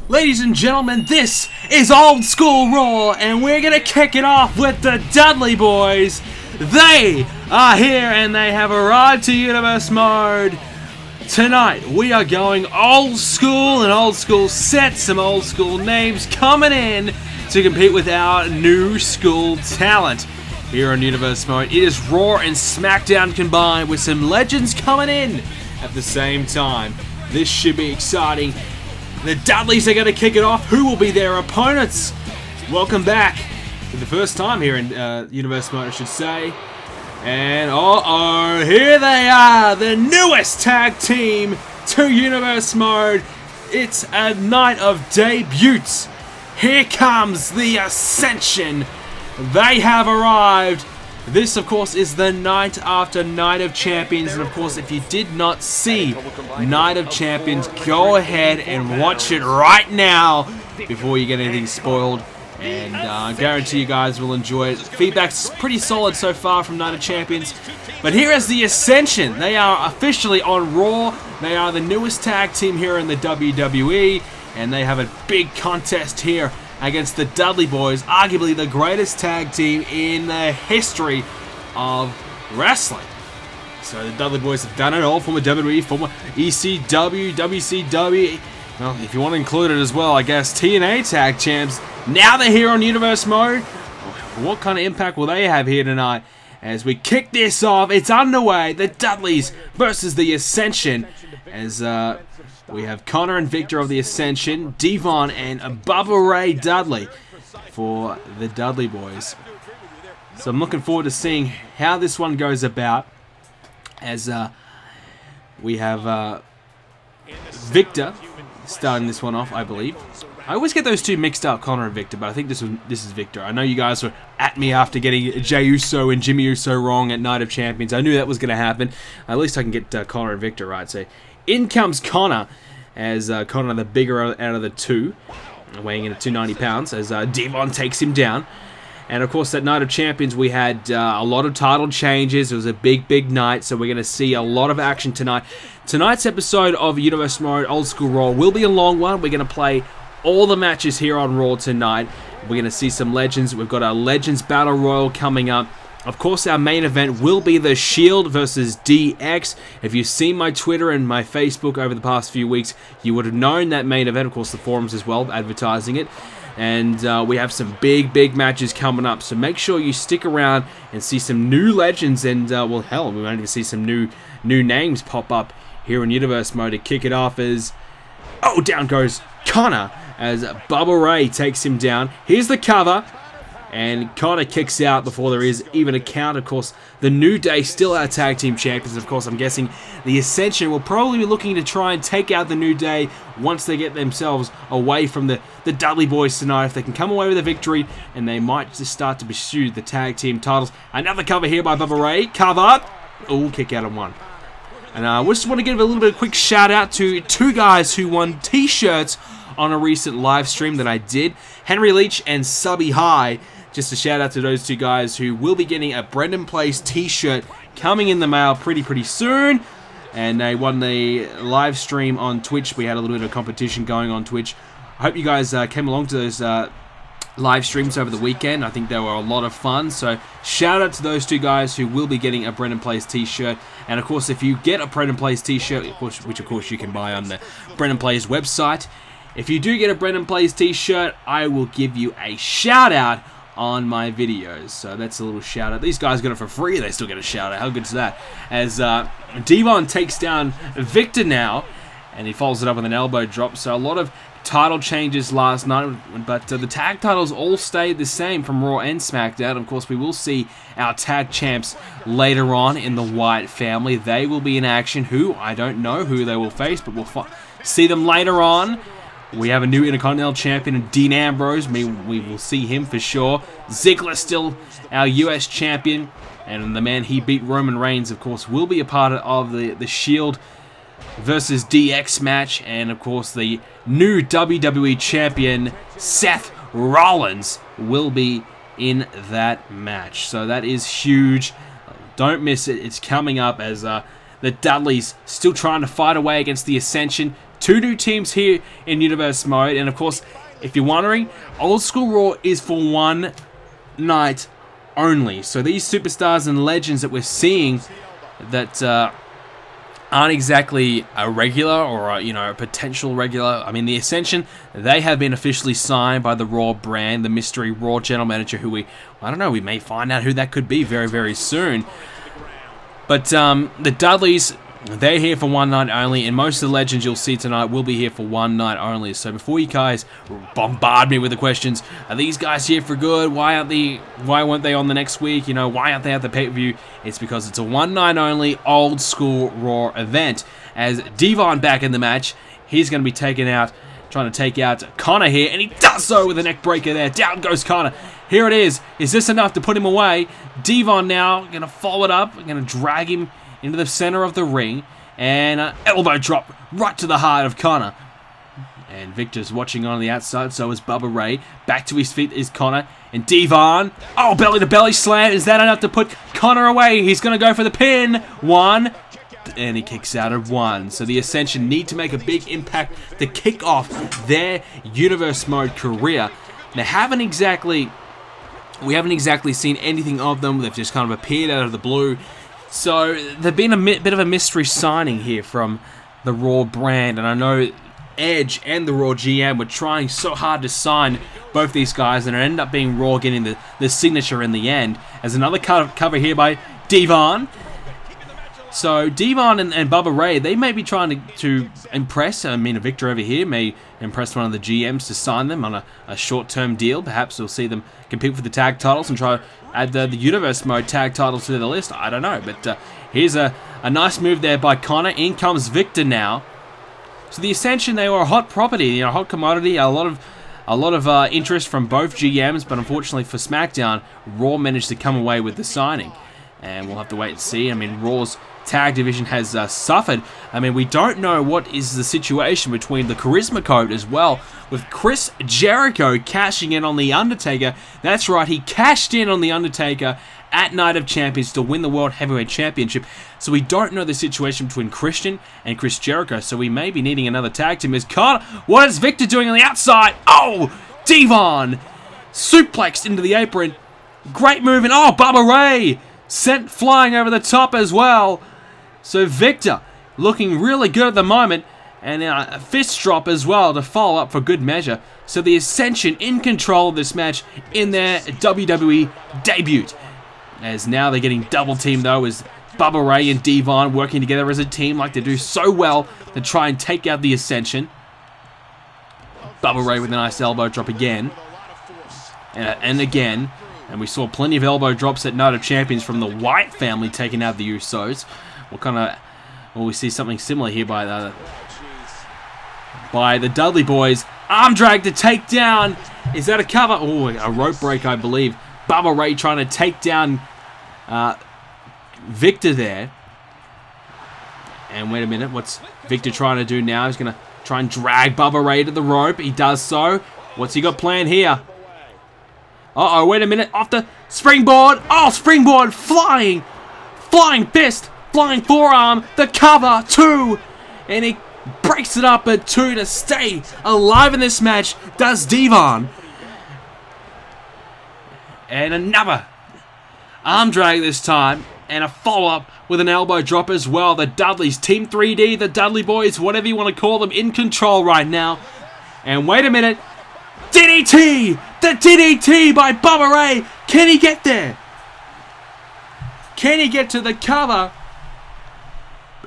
Ladies and gentlemen, this is Old School Raw, and we're going to kick it off with the Dudley Boys. They are here, and they have arrived to Universe Mode. Tonight, we are going old school and old school sets, some old school names coming in to compete with our new school talent. Here on Universe Mode, it is Raw and SmackDown combined with some legends coming in at the same time. This should be exciting. The Dudleys are going to kick it off. Who will be their opponents? Welcome back for the first time here in Universe Mode, I should say. And here they are, the newest tag team to Universe Mode. It's a night of debuts. Here comes the Ascension. They have arrived. This, of course, is the night after Night of Champions, and of course, if you did not see Night of Champions, go ahead and watch it right now before you get anything spoiled, and I guarantee you guys will enjoy it. Feedback's pretty solid so far from Night of Champions, but here is the Ascension. They are officially on Raw. They are the newest tag team here in the WWE, and they have a big contest here against the Dudley Boys, arguably the greatest tag team in the history of wrestling. So the Dudley Boys have done it all, former WWE, former ECW, WCW, well, if you want to include it as well, I guess, TNA tag champs. Now they're here on Universe Mode. What kind of impact will they have here tonight? As we kick this off, it's underway, the Dudleys versus the Ascension, as we have Connor and Victor of the Ascension, Devon and Bubba Ray Dudley for the Dudley Boys. So I'm looking forward to seeing how this one goes about, as we have Victor starting this one off, I believe. I always get those two mixed up, Connor and Victor, but I think this is Victor. I know you guys were at me after getting Jey Uso and Jimmy Uso wrong at Night of Champions. I knew that was going to happen. At least I can get Connor and Victor right. So in comes Connor, as Connor the bigger out of the two, weighing in at 290 pounds, as Devon takes him down. And of course, at Night of Champions, we had a lot of title changes. It was a big night, so we're going to see a lot of action tonight. Tonight's episode of Universe Mode Old School Raw will be a long one. We're going to play all the matches here on Raw tonight. We're going to see some legends. We've got our Legends Battle Royal coming up. Of course, our main event will be the Shield versus DX. If you've seen my Twitter and my Facebook over the past few weeks, you would have known that main event. Of course, the forums as well, advertising it. And we have some big matches coming up. So make sure you stick around and see some new legends. And, well, hell, we might even see some new names pop up here in Universe Mode to kick it off as... Oh, down goes Connor as Bubba Ray takes him down. Here's the cover. And Connor kicks out before there is even a count. Of course, the New Day still our tag team champions. Of course, I'm guessing the Ascension will probably be looking to try and take out the New Day once they get themselves away from the Dudley Boys tonight. If they can come away with a victory, and they might just start to pursue the tag team titles. Another cover here by Bubba Ray. Cover. Oh, kick out on one. And I just want to give a little bit of a quick shout out to two guys who won t-shirts on a recent live stream that I did. Henry Leach and Subby High. Just a shout out to those two guys who will be getting a BrendenPlayz t-shirt coming in the mail pretty soon. And they won the live stream on Twitch. We had a little bit of competition going on Twitch. I hope you guys came along to those live streams over the weekend. I think they were a lot of fun. So shout out to those two guys who will be getting a BrendenPlayz t-shirt. And of course, if you get a BrendenPlayz t-shirt, which of course you can buy on the BrendenPlayz website, if you do get a BrendenPlayz t-shirt, I will give you a shout out on my videos. So that's a little shout out. These guys got it for free, they still get a shout out. How good is that? As Devon takes down Victor now, and he follows it up with an elbow drop. So a lot of title changes last night, but the tag titles all stayed the same from Raw and SmackDown. Of course, we will see our tag champs later on in the Wyatt family. They will be in action. Who? I don't know who they will face, but we'll see them later on. We have a new Intercontinental Champion, Dean Ambrose. We will see him for sure. Ziggler still our US Champion. And the man he beat, Roman Reigns, of course, will be a part of the Shield versus DX match. And, of course, the new WWE Champion, Seth Rollins, will be in that match. So that is huge. Don't miss it. It's coming up as the Dudleys still trying to fight away against the Ascension. 2 new teams here in Universe Mode. And of course, if you're wondering, Old School Raw is for one night only. So these superstars and legends that we're seeing that aren't exactly a regular or a potential regular. I mean, the Ascension, they have been officially signed by the Raw brand, the mystery Raw general manager, who we may find out who that could be very, very soon. But the Dudleys, they're here for one night only, and most of the legends you'll see tonight will be here for one night only. So before you guys bombard me with the questions, are these guys here for good? Why weren't they on the next week? Why aren't they at the pay-per-view? It's because it's a one night only Old School Raw event. As Devon back in the match, he's going to be trying to take out Connor here, and he does so with a neck breaker there. Down goes Connor. Here it is. Is this enough to put him away? Devon now going to follow it up, going to drag him into the center of the ring, and elbow drop right to the heart of Connor. And Victor's watching on the outside, so is Bubba Ray. Back to his feet is Connor, and Devon. Oh, belly to belly slam. Is that enough to put Connor away? He's going to go for the pin. 1, and he kicks out of 1. So the Ascension need to make a big impact to kick off their Universe Mode career. We haven't exactly seen anything of them. They've just kind of appeared out of the blue. So they've been a bit of a mystery signing here from the Raw brand, and I know Edge and the Raw GM were trying so hard to sign both these guys, and it ended up being Raw getting the signature in the end. As another cover here by Devon. So Devon and Bubba Ray, they may be trying to impress. I mean, Victor over here may impress one of the GMs to sign them on a short-term deal. Perhaps we'll see them compete for the tag titles and try to add the Universe Mode tag titles to the list. I don't know, but here's a nice move there by Connor. In comes Victor now. So the Ascension, they were a hot property, a hot commodity. A lot of interest from both GMs, but unfortunately for SmackDown, Raw managed to come away with the signing. And we'll have to wait and see. I mean, Raw's tag division has suffered. I mean, we don't know what is the situation between the Charisma Code as well, with Chris Jericho cashing in on The Undertaker. That's right, he cashed in on The Undertaker at Night of Champions to win the World Heavyweight Championship. So we don't know the situation between Christian and Chris Jericho, so we may be needing another tag team. As Connor, what is Victor doing on the outside? Oh, Devon suplexed into the apron. Great move, and oh, Bubba Ray sent flying over the top as well. So Victor looking really good at the moment, and a fist drop as well to follow up for good measure. So the Ascension in control of this match in their WWE debut. As now they're getting double teamed though, as Bubba Ray and Devon working together as a team like they do so well to try and take out the Ascension. Bubba Ray with a nice elbow drop again. And again. And we saw plenty of elbow drops at Night of Champions from the White family taking out the Usos. Will we see something similar here by the Dudley boys? Arm drag to take down. Is that a cover? Oh, a rope break, I believe. Bubba Ray trying to take down Victor there. And wait a minute, what's Victor trying to do now? He's going to try and drag Bubba Ray to the rope. He does so. What's he got planned here? Uh-oh, wait a minute. Off the springboard. Oh, springboard flying. Flying fist. Flying forearm. The cover. 2. And he breaks it up at 2 to stay alive in this match. Does Devon. And another arm drag this time. And a follow-up with an elbow drop as well. The Dudleys, Team 3D, the Dudley boys, whatever you want to call them, in control right now. And wait a minute. DDT! The DDT by Bubba Ray! Can he get there? Can he get to the cover?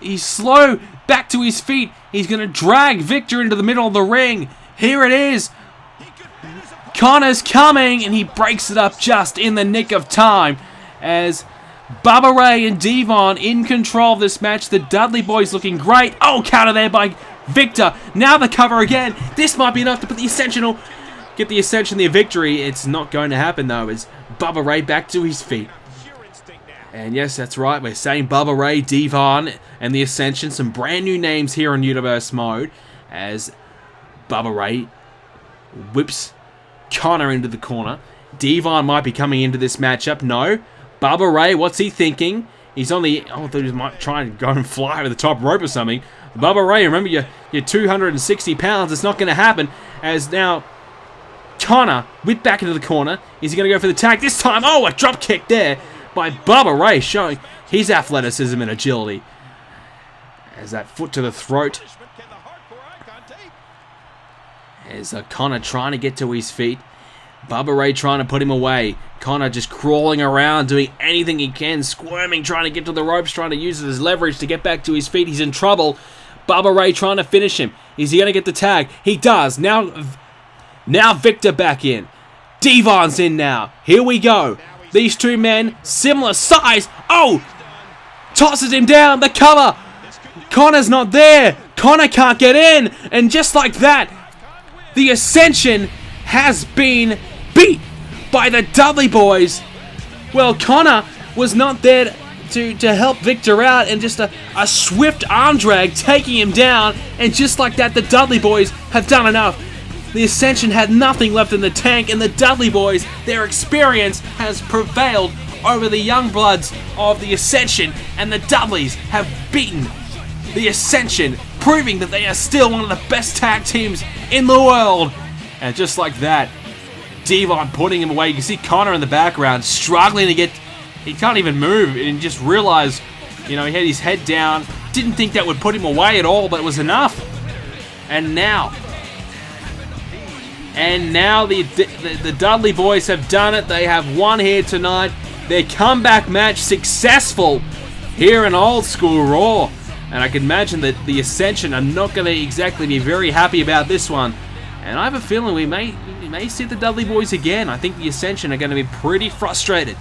He's slow back to his feet. He's going to drag Victor into the middle of the ring. Here it is. Connor's coming, and he breaks it up just in the nick of time as Bubba Ray and Devon in control of this match. The Dudley boys looking great. Oh, counter there by Victor. Now the cover again. This might be enough to put the Ascension, get the Ascension the victory. It's not going to happen though, as Bubba Ray back to his feet. And yes, that's right, we're saying Bubba Ray, Devon, and the Ascension, some brand new names here on Universe Mode, as Bubba Ray whips Connor into the corner. Devon might be coming into this matchup. No. Bubba Ray, what's he thinking? He's on the... Oh, I thought he might try and go and fly over the top rope or something. Bubba Ray, remember you're 260 pounds. It's not going to happen. As now Connor whipped back into the corner. Is he going to go for the tag this time? Oh, a drop kick there by Bubba Ray, showing his athleticism and agility. As that foot to the throat. As Connor trying to get to his feet. Bubba Ray trying to put him away. Connor just crawling around, doing anything he can, squirming, trying to get to the ropes, trying to use it as leverage to get back to his feet. He's in trouble. Bubba Ray trying to finish him. Is he going to get the tag? He does. Now Victor back in. Devon's in now. Here we go. These two men, similar size. Oh! Tosses him down. The cover. Connor's not there. Connor can't get in. And just like that, the Ascension has been beat by the Dudley boys. Well, Connor was not there to help Victor out, and just a swift arm drag taking him down, and just like that, the Dudley boys have done enough. The Ascension had nothing left in the tank, and the Dudley boys, their experience has prevailed over the young bloods of the Ascension, and the Dudleys have beaten the Ascension, proving that they are still one of the best tag teams in the world. And just like that, Devon putting him away. You can see Connor in the background struggling to get... He can't even move, and just realized, he had his head down. Didn't think that would put him away at all, but it was enough. And now the Dudley boys have done it. They have won here tonight. Their comeback match successful here in Old School Raw. And I can imagine that the Ascension are not going to exactly be very happy about this one. And I have a feeling we may see the Dudley boys again. I think the Ascension are going to be pretty frustrated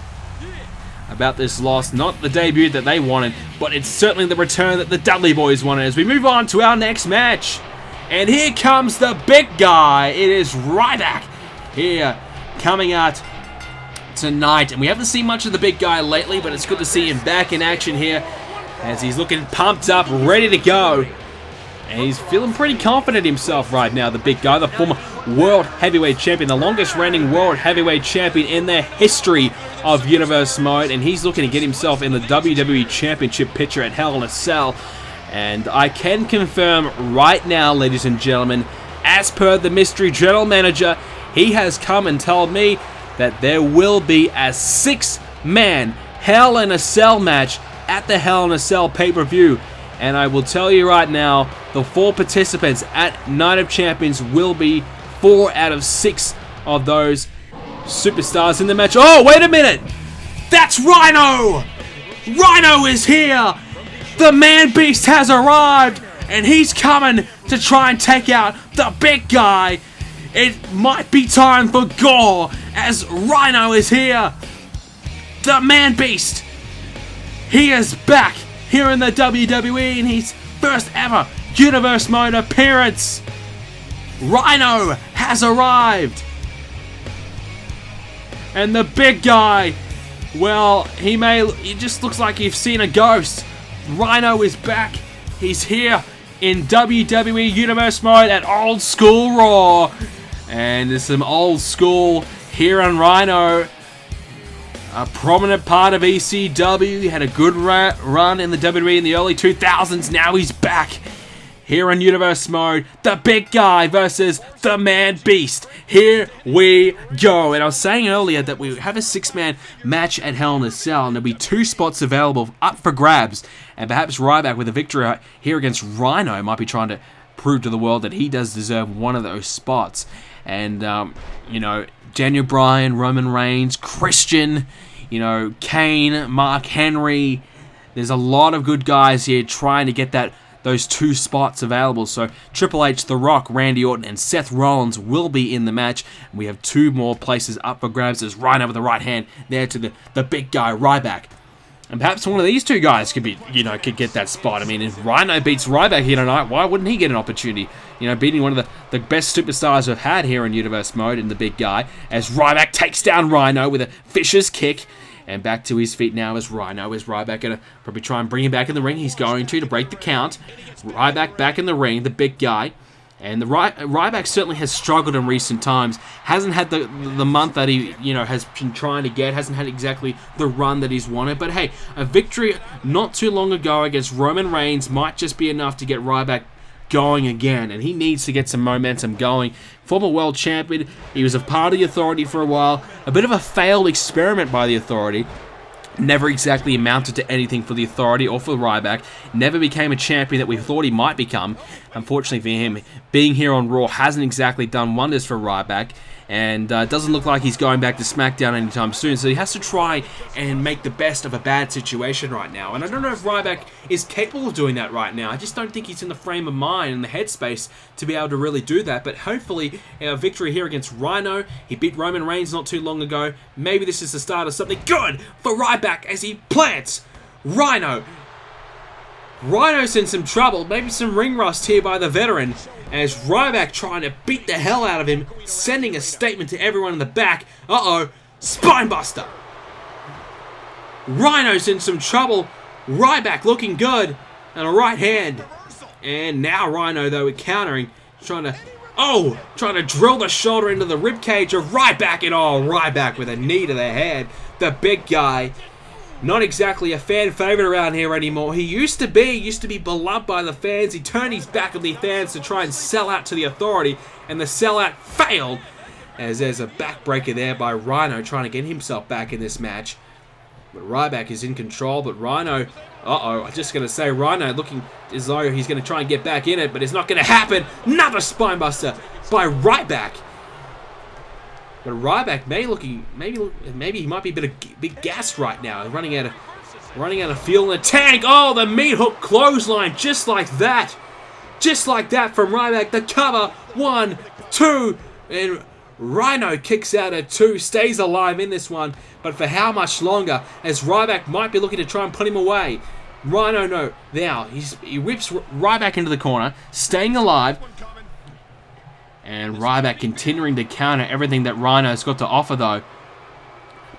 about this loss. Not the debut that they wanted, but it's certainly the return that the Dudley boys wanted. As we move on to our next match. And here comes the big guy. It is RYBACK here coming out tonight. And we haven't seen much of the big guy lately, but it's good to see him back in action here as he's looking pumped up, ready to go. And he's feeling pretty confident himself right now, the big guy, the former World Heavyweight Champion, the longest reigning World Heavyweight Champion in the history of Universe Mode. And he's looking to get himself in the WWE Championship picture at Hell in a Cell. And I can confirm right now, ladies and gentlemen, as per the Mystery General Manager, he has come and told me that there will be a 6-man Hell in a Cell match at the Hell in a Cell pay-per-view. And I will tell you right now, the 4 participants at Night of Champions will be 4 out of 6 of those superstars in the match. Oh, wait a minute! That's Rhino! Rhino is here! The man-beast has arrived, and he's coming to try and take out the big guy. It might be time for gore, as Rhino is here. The man-beast. He is back here in the WWE in his first ever Universe Mode appearance. Rhino has arrived. And the big guy, well, he just looks like you've seen a ghost. Rhino is back. He's here in WWE Universe Mode at Old School Raw. And there's some old school here on Rhino. A prominent part of ECW. He had a good run in the WWE in the early 2000s. Now he's back here in Universe Mode. The big guy versus the man beast. Here we go. And I was saying earlier that we have a 6-man match at Hell in a Cell, and there'll be 2 spots available up for grabs. And perhaps RYBACK with a victory here against Rhino might be trying to prove to the world that he does deserve one of those spots. And, Daniel Bryan, Roman Reigns, Christian, KANE, Mark Henry. There's a lot of good guys here trying to get those 2 spots available. So Triple H, The Rock, Randy Orton, and Seth Rollins will be in the match. And we have 2 more places up for grabs as Rhino with the right hand there to the big guy, RYBACK. And perhaps one of these 2 guys could get that spot. I mean, if Rhino beats RYBACK here tonight, why wouldn't he get an opportunity? Beating one of the best superstars we've had here in Universe Mode in the big guy, as RYBACK takes down Rhino with a vicious kick. And back to his feet now as Rhino. Is RYBACK going to probably try and bring him back in the ring? He's going to break the count. RYBACK back in the ring, the big guy. And the RYBACK certainly has struggled in recent times. Hasn't had the month that he has been trying to get. Hasn't had exactly the run that he's wanted. But hey, a victory not too long ago against Roman Reigns might just be enough to get RYBACK going again. And he needs to get some momentum going. Former world champion. He was a part of the Authority for a while. A bit of a failed experiment by the Authority. Never exactly amounted to anything for the Authority or for RYBACK. Never became a champion that we thought he might become. Unfortunately for him, being here on Raw hasn't exactly done wonders for RYBACK. And it doesn't look like he's going back to SmackDown anytime soon. So he has to try and make the best of a bad situation right now. And I don't know if RYBACK is capable of doing that right now. I just don't think he's in the frame of mind and the headspace to be able to really do that. But hopefully, a victory here against Rhino. He beat Roman Reigns not too long ago. Maybe this is the start of something good for RYBACK as he plants Rhino. Rhino's in some trouble. Maybe some ring rust here by the veteran. As RYBACK trying to beat the hell out of him, sending a statement to everyone in the back. Uh-oh, Spinebuster. Rhino's in some trouble. RYBACK looking good. And a right hand. And now Rhino, though, countering. Trying to drill the shoulder into the ribcage of RYBACK. And RYBACK with a knee to the head. The big guy. Not exactly a fan favorite around here anymore. He used to be beloved by the fans. He turned his back on the fans to try and sell out to the Authority, and the sellout failed, as there's a backbreaker there by Rhino trying to get himself back in this match. But RYBACK is in control, but Rhino, I'm just going to say Rhino looking as though he's going to try and get back in it, but it's not going to happen. Another Spinebuster by RYBACK. But RYBACK maybe he might be a bit gassed right now. Running out of fuel in the tank. Oh, the meat hook clothesline, just like that from RYBACK. The cover, 1, 2, and Rhino kicks out at 2, stays alive in this one. But for how much longer? As RYBACK might be looking to try and put him away. Rhino, no. Now he whips RYBACK into the corner, staying alive. And RYBACK continuing to counter everything that Rhino's got to offer, though.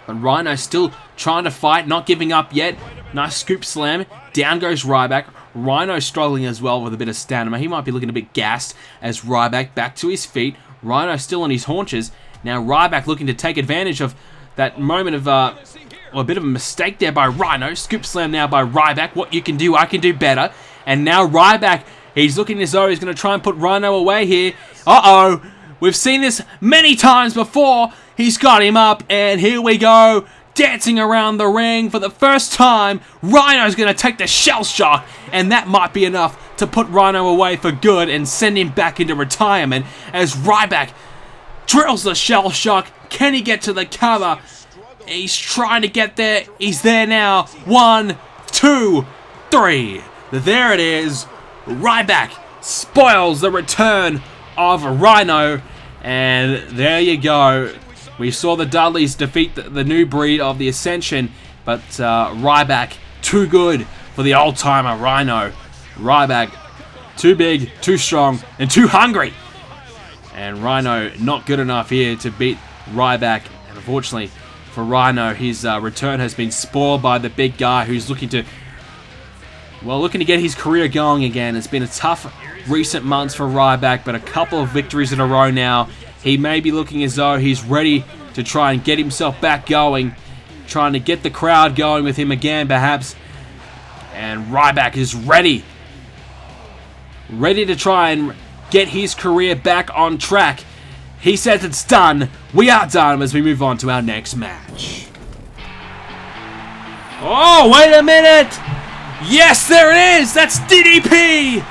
But Rhino's still trying to fight, not giving up yet. Nice scoop slam. Down goes RYBACK. Rhino struggling as well with a bit of stamina. He might be looking a bit gassed as RYBACK back to his feet. Rhino still on his haunches. Now RYBACK looking to take advantage of that moment of a bit of a mistake there by Rhino. Scoop slam now by RYBACK. What you can do, I can do better. And now RYBACK, he's looking as though he's going to try and put Rhino away here. Uh-oh. We've seen this many times before. He's got him up, and here we go. Dancing around the ring for the first time. Rhino's going to take the shell shock, and that might be enough to put Rhino away for good and send him back into retirement as RYBACK drills the shell shock. Can he get to the cover? He's trying to get there. He's there now. 1, 2, 3. There it is. RYBACK spoils the return of Rhino, and there you go. We saw the Dudleys defeat the new breed of the Ascension, but RYBACK too good for the old-timer Rhino. RYBACK too big, too strong, and too hungry. And Rhino not good enough here to beat RYBACK. And unfortunately for Rhino, his return has been spoiled by the big guy who's looking to get his career going again. It's been a tough recent months for RYBACK, but a couple of victories in a row now. He may be looking as though he's ready to try and get himself back going, trying to get the crowd going with him again, perhaps. And RYBACK is ready to try and get his career back on track. He says it's done. We are done as we move on to our next match. Oh, wait a minute! Yes, there it is! That's DDP!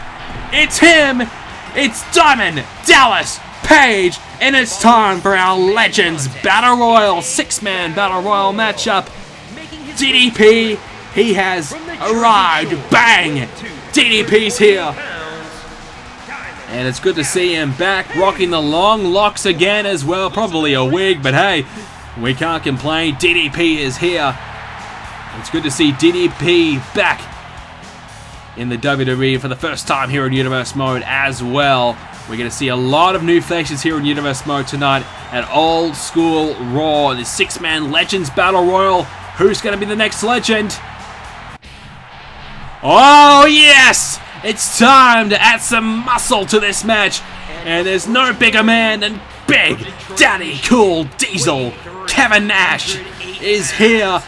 It's him! It's Diamond Dallas Page! And it's time for our Legends Battle Royal 6-man Battle Royal matchup. DDP, he has arrived. Bang! DDP's here. And it's good to see him back, rocking the long locks again as well. Probably a wig, but hey, we can't complain. DDP is here. It's good to see DDP back in the WWE for the first time here in Universe Mode as well. We're going to see a lot of new faces here in Universe Mode tonight at Old School Raw. The 6-man Legends Battle Royal. Who's going to be the next legend? Oh, yes! It's time to add some muscle to this match. And there's no bigger man than Big Daddy Cool Diesel. Kevin Nash is here.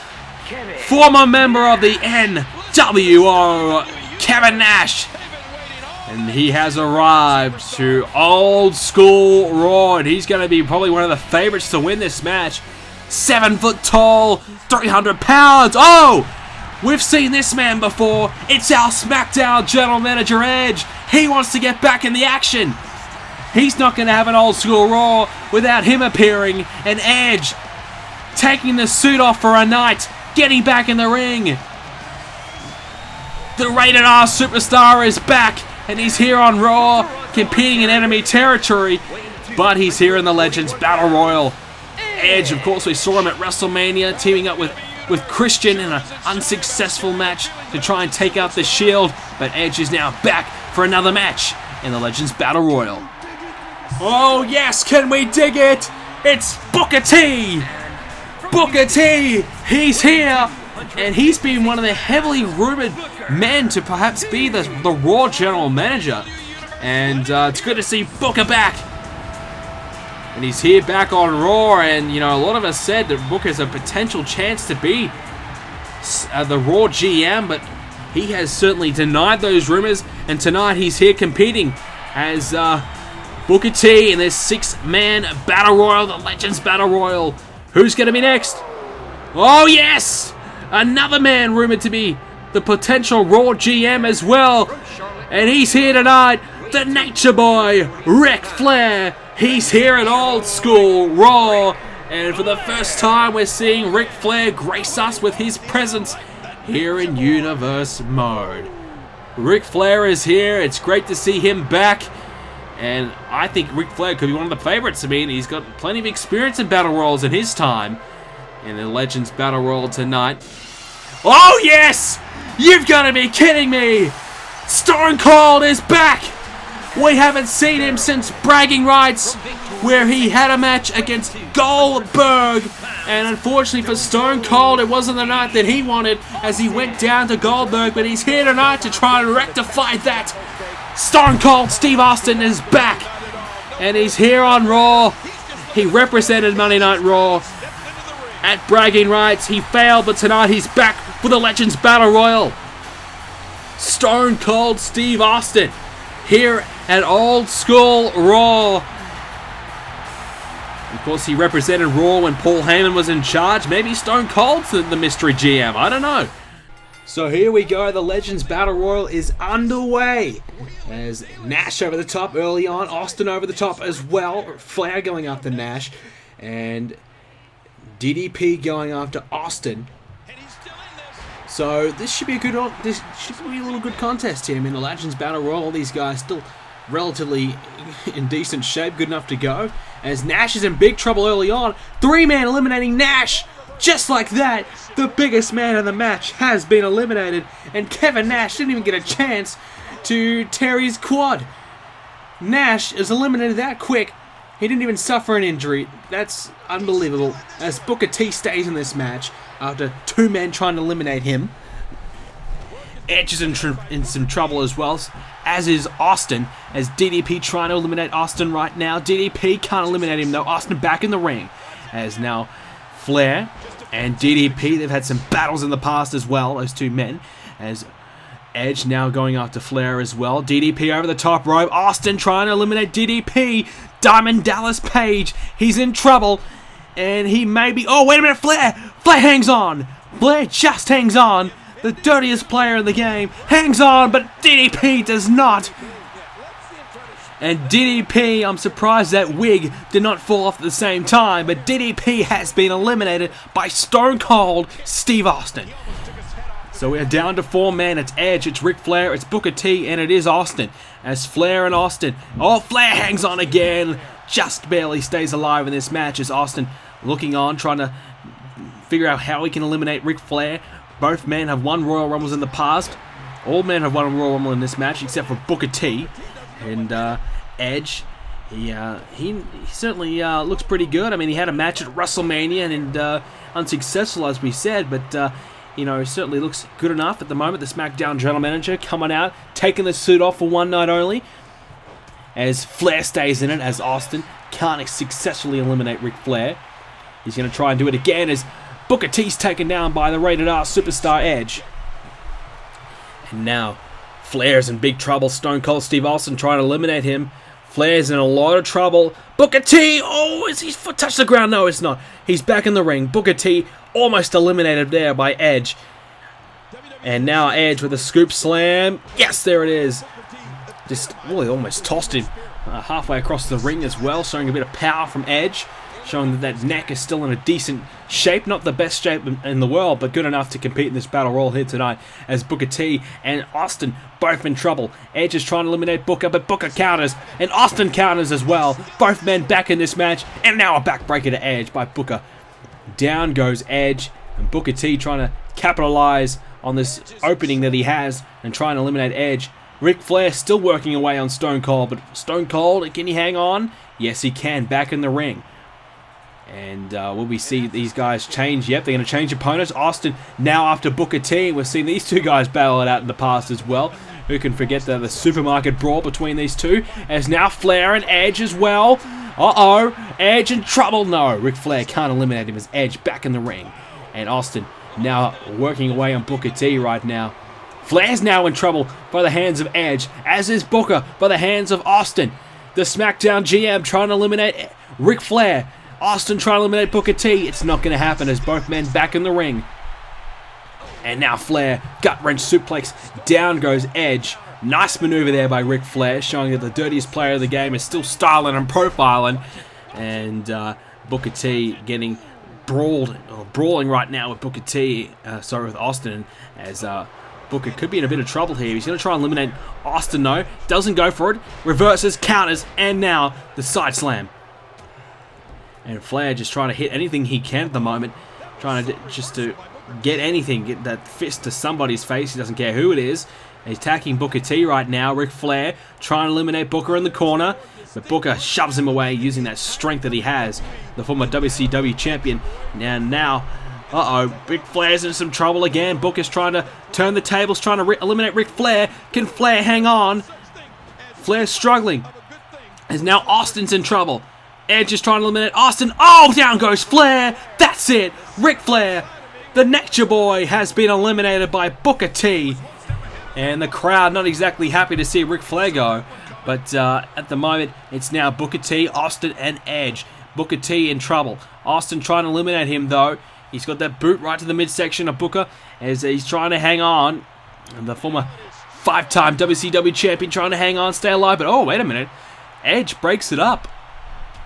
Former member of the NWO, Kevin Nash. And he has arrived to Old School Raw. And he's going to be probably one of the favorites to win this match. 7 foot tall, 300 pounds. Oh! We've seen this man before. It's our SmackDown General Manager Edge. He wants to get back in the action. He's not going to have an Old School Raw without him appearing. And Edge taking the suit off for a night, getting back in the ring. The Rated R Superstar is back, and he's here on Raw, competing in enemy territory. But he's here in the Legends Battle Royal. Edge, of course, we saw him at WrestleMania, teaming up with Christian in an unsuccessful match to try and take out the Shield. But Edge is now back for another match in the Legends Battle Royal. Oh yes, can we dig it? It's Booker T! Booker T! He's here! And he's been one of the heavily rumored men to perhaps be the Raw General Manager. And it's good to see Booker back. And he's here back on Raw, and you know, a lot of us said that Booker's a potential chance to be the Raw GM, but he has certainly denied those rumors, and tonight he's here competing as Booker T in this 6-man Battle Royal, the Legends Battle Royal. Who's going to be next? Oh yes! Another man rumored to be the potential Raw GM as well, and he's here tonight, the Nature Boy, Ric Flair. He's here at Old School Raw, and for the first time we're seeing Ric Flair grace us with his presence here in Universe Mode. Ric Flair is here, it's great to see him back, and I think Ric Flair could be one of the favorites. I mean, he's got plenty of experience in Battle Royals in his time in the Legends Battle Royal tonight. Oh yes! You've got to be kidding me! Stone Cold is back! We haven't seen him since Bragging Rights, where he had a match against Goldberg. And unfortunately for Stone Cold, it wasn't the night that he wanted as he went down to Goldberg. But he's here tonight to try and rectify that. Stone Cold Steve Austin is back. And he's here on Raw. He represented Monday Night Raw at Bragging Rights. He failed, but tonight he's back for the Legends Battle Royal. Stone Cold Steve Austin here at Old School Raw. Of course, he represented Raw when Paul Heyman was in charge. Maybe Stone Cold's the mystery GM. I don't know. So here we go. The Legends Battle Royal is underway. There's Nash over the top early on. Austin over the top as well. Flair going after Nash. And DDP going after Austin. So this should be a little good contest here. I mean, the Legends Battle Royal, all these guys still relatively in decent shape, good enough to go. As Nash is in big trouble early on, 3-man eliminating Nash. Just like that, the biggest man in the match has been eliminated, and Kevin Nash didn't even get a chance to tear his quad. Nash is eliminated that quick. He didn't even suffer an injury. That's unbelievable. As Booker T stays in this match after 2 men trying to eliminate him. Edge is in some trouble as well, as is Austin, as DDP trying to eliminate Austin right now. DDP can't eliminate him though. Austin back in the ring, as now Flair and DDP, they've had some battles in the past as well, those 2 men, as Edge now going after Flair as well. DDP over the top rope. Austin trying to eliminate DDP. Diamond Dallas Page, he's in trouble. And he may be... Oh, wait a minute, Flair! Flair hangs on! Flair just hangs on! The dirtiest player in the game hangs on, but DDP does not. And DDP, I'm surprised that wig did not fall off at the same time, but DDP has been eliminated by Stone Cold Steve Austin. So we're down to 4 men. It's Edge, it's Ric Flair, it's Booker T, and it is Austin. As Flair and Austin... Oh, Flair hangs on again. Just barely stays alive in this match as Austin looking on, trying to figure out how he can eliminate Ric Flair. Both men have won Royal Rumbles in the past. All men have won a Royal Rumble in this match, except for Booker T. And Edge, he certainly looks pretty good. I mean, he had a match at WrestleMania and unsuccessful, as we said, but you know, certainly looks good enough at the moment. The SmackDown General Manager coming out, taking the suit off for one night only. As Flair stays in it, as Austin can't successfully eliminate Ric Flair. He's going to try and do it again as Booker T's taken down by the Rated R Superstar Edge. And now, Flair's in big trouble. Stone Cold Steve Austin trying to eliminate him. Flair's in a lot of trouble. Booker T, oh, is his foot touched the ground? No, it's not. He's back in the ring. Booker T almost eliminated there by Edge. And now Edge with a scoop slam. Yes, there it is. Just really almost tossed him halfway across the ring as well, showing a bit of power from Edge, showing that that neck is still in a decent shape. Not the best shape in the world, but good enough to compete in this battle royal here tonight, as Booker T and Austin both in trouble. Edge is trying to eliminate Booker, but Booker counters, and Austin counters as well. Both men back in this match, and now a backbreaker to Edge by Booker. Down goes Edge, and Booker T trying to capitalize on this opening that he has and trying to eliminate Edge. Ric Flair still working away on Stone Cold, but Stone Cold, can he hang on? Yes, he can, back in the ring. And will we see these guys change? Yep, they're going to change opponents. Austin now after Booker T. We've seen these two guys battle it out in the past as well. Who can forget the supermarket brawl between these two? As now Flair and Edge as well. Uh-oh, Edge in trouble. No, Ric Flair can't eliminate him as Edge back in the ring. And Austin now working away on Booker T right now. Flair's now in trouble by the hands of Edge, as is Booker by the hands of Austin. The SmackDown GM trying to eliminate Ric Flair. Austin trying to eliminate Booker T. It's not going to happen as both men back in the ring. And now Flair, gut-wrench suplex. Down goes Edge. Nice maneuver there by Ric Flair, showing that the dirtiest player of the game is still styling and profiling. And Booker T getting brawling right now with Booker T. With Austin, as Booker could be in a bit of trouble here. He's going to try and eliminate Austin, though. Doesn't go for it. Reverses, counters, and now the side slam. And Flair just trying to hit anything he can at the moment. Trying to just to get anything, get that fist to somebody's face. He doesn't care who it is. He's attacking Booker T right now. Ric Flair trying to eliminate Booker in the corner. But Booker shoves him away using that strength that he has. The former WCW champion. And now, uh-oh, Ric Flair's in some trouble again. Booker's trying to turn the tables, trying to eliminate Ric Flair. Can Flair hang on? Flair's struggling. As now Austin's in trouble. Edge is trying to eliminate Austin. Oh, down goes Flair. That's it. Ric Flair, the Nature Boy, has been eliminated by Booker T. And the crowd not exactly happy to see Ric Flair go. But at the moment, it's now Booker T, Austin, and Edge. Booker T in trouble. Austin trying to eliminate him, though. He's got that boot right to the midsection of Booker as he's trying to hang on. And the former 5-time WCW champion trying to hang on, stay alive. But oh, wait a minute. Edge breaks it up.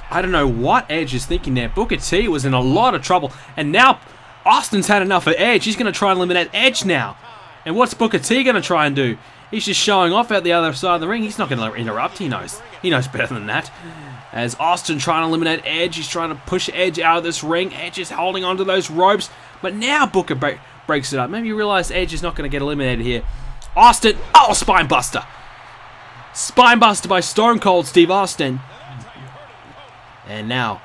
I don't know what Edge is thinking there. Booker T was in a lot of trouble. And now Austin's had enough of Edge. He's going to try and eliminate Edge now. And what's Booker T going to try and do? He's just showing off out the other side of the ring. He's not going to interrupt. He knows. He knows better than that. As Austin trying to eliminate Edge. He's trying to push Edge out of this ring. Edge is holding onto those ropes. But now Booker breaks it up. Maybe you realize Edge is not going to get eliminated here. Austin. Oh, spine buster. Spine buster by Stone Cold Steve Austin. And now,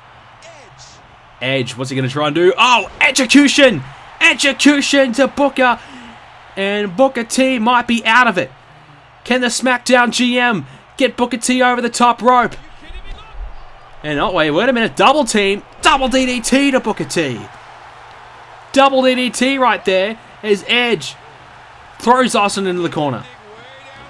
Edge, what's he going to try and do? Oh, execution! Execution to Booker. And Booker T might be out of it. Can the SmackDown GM get Booker T over the top rope? And oh, wait a minute. Double team. Double DDT to Booker T. Double DDT right there as Edge throws Austin into the corner.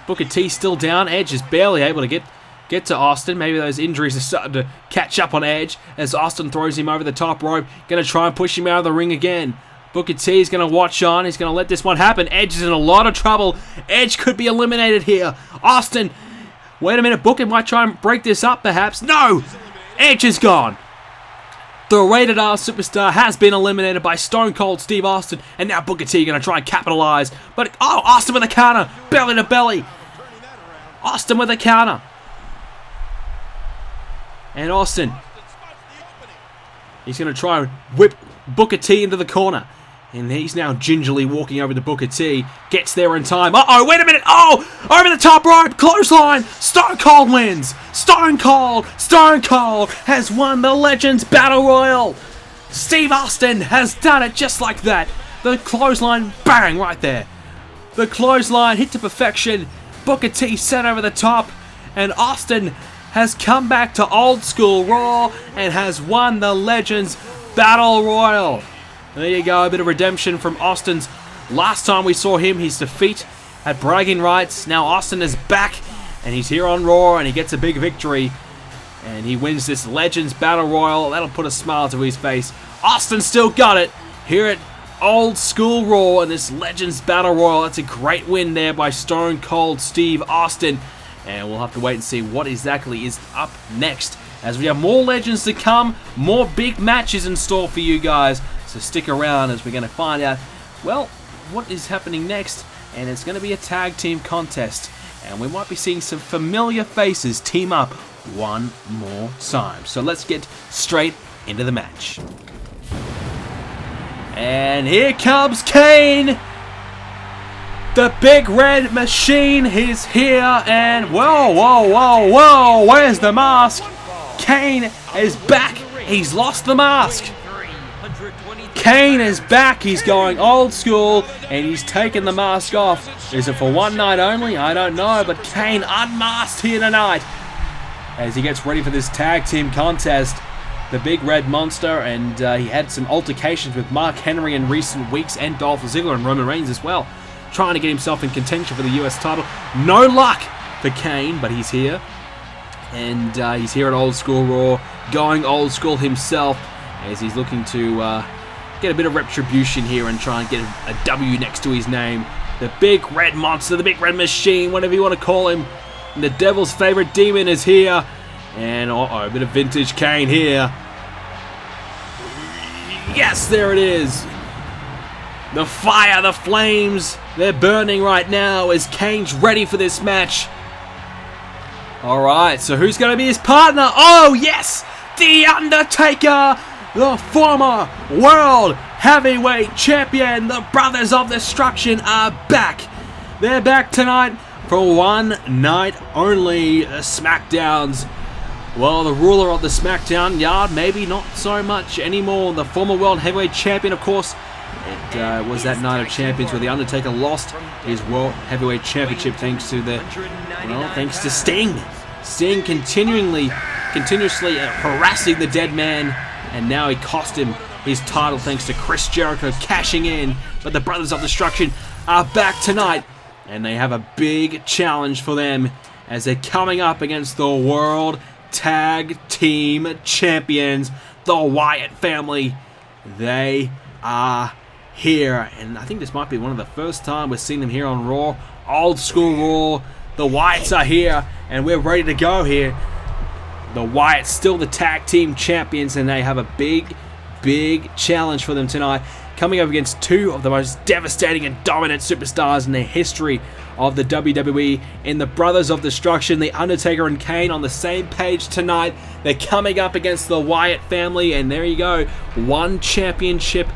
Booker T still down. Edge is barely able to get to Austin. Maybe those injuries are starting to catch up on Edge as Austin throws him over the top rope. Going to try and push him out of the ring again. Booker T is going to watch on. He's going to let this one happen. Edge is in a lot of trouble. Edge could be eliminated here. Austin, wait a minute. Booker might try and break this up perhaps. No! Edge is gone. The Rated R Superstar has been eliminated by Stone Cold Steve Austin. And now Booker T going to try and capitalize. But, oh, Austin with a counter. Belly to belly. Austin with a counter. And Austin, he's going to try and whip Booker T into the corner. And he's now gingerly walking over to Booker T. Gets there in time. Uh-oh, wait a minute. Oh, over the top rope. Clothesline. Stone Cold wins. Stone Cold has won the Legends Battle Royal. Steve Austin has done it just like that. The clothesline, bang, right there. The clothesline hit to perfection. Booker T set over the top. And Austin has come back to old school Raw and has won the Legends Battle Royal. There you go, a bit of redemption from Austin's last time we saw him, his defeat at bragging rights. Now Austin is back and he's here on Raw and he gets a big victory. And he wins this Legends Battle Royal. That'll put a smile to his face. Austin still got it here at Old School Raw in this Legends Battle Royal. That's a great win there by Stone Cold Steve Austin. And we'll have to wait and see what exactly is up next, as we have more Legends to come, more big matches in store for you guys. So stick around as we're going to find out, well, what is happening next. And it's going to be a tag team contest. And we might be seeing some familiar faces team up one more time. So let's get straight into the match. And here comes KANE. The big red machine is here, and whoa, where's the mask? KANE is back. He's lost the mask. KANE is back. He's going old school, and he's taken the mask off. Is it for one night only? I don't know, but KANE unmasked here tonight as he gets ready for this tag team contest. The big red monster, and he had some altercations with Mark Henry in recent weeks, and Dolph Ziggler and Roman Reigns as well, trying to get himself in contention for the US title. No luck for KANE, but he's here. And he's here at Old School Raw, going old school himself, as he's looking to get a bit of retribution here and try and get a W next to his name. The big red monster, the big red machine, whatever you want to call him. And the devil's favorite demon is here. And a bit of vintage KANE here. Yes, there it is. The fire, the flames, they're burning right now as KANE's ready for this match. Alright, so who's going to be his partner? Oh, yes! The Undertaker! The former World Heavyweight Champion! The Brothers of Destruction are back! They're back tonight for one night only. SmackDowns. Well, the ruler of the SmackDown yard, maybe not so much anymore. The former World Heavyweight Champion, of course. It was that Night of Champions where the Undertaker lost his World Heavyweight Championship thanks to thanks to Sting. Sting continuously harassing the dead man, and now he cost him his title thanks to Chris Jericho cashing in. But the Brothers of Destruction are back tonight, and they have a big challenge for them as they're coming up against the World Tag Team Champions, the Wyatt family. They are here, and I think this might be one of the first time we're seeing them here on Raw. Old School Raw. The Wyatts are here, and we're ready to go here. The Wyatts still the tag team champions, and they have a big challenge for them tonight, coming up against two of the most devastating and dominant superstars in the history of the WWE in the Brothers of Destruction. The Undertaker and KANE on the same page tonight. They're coming up against the Wyatt family, and there you go, one championship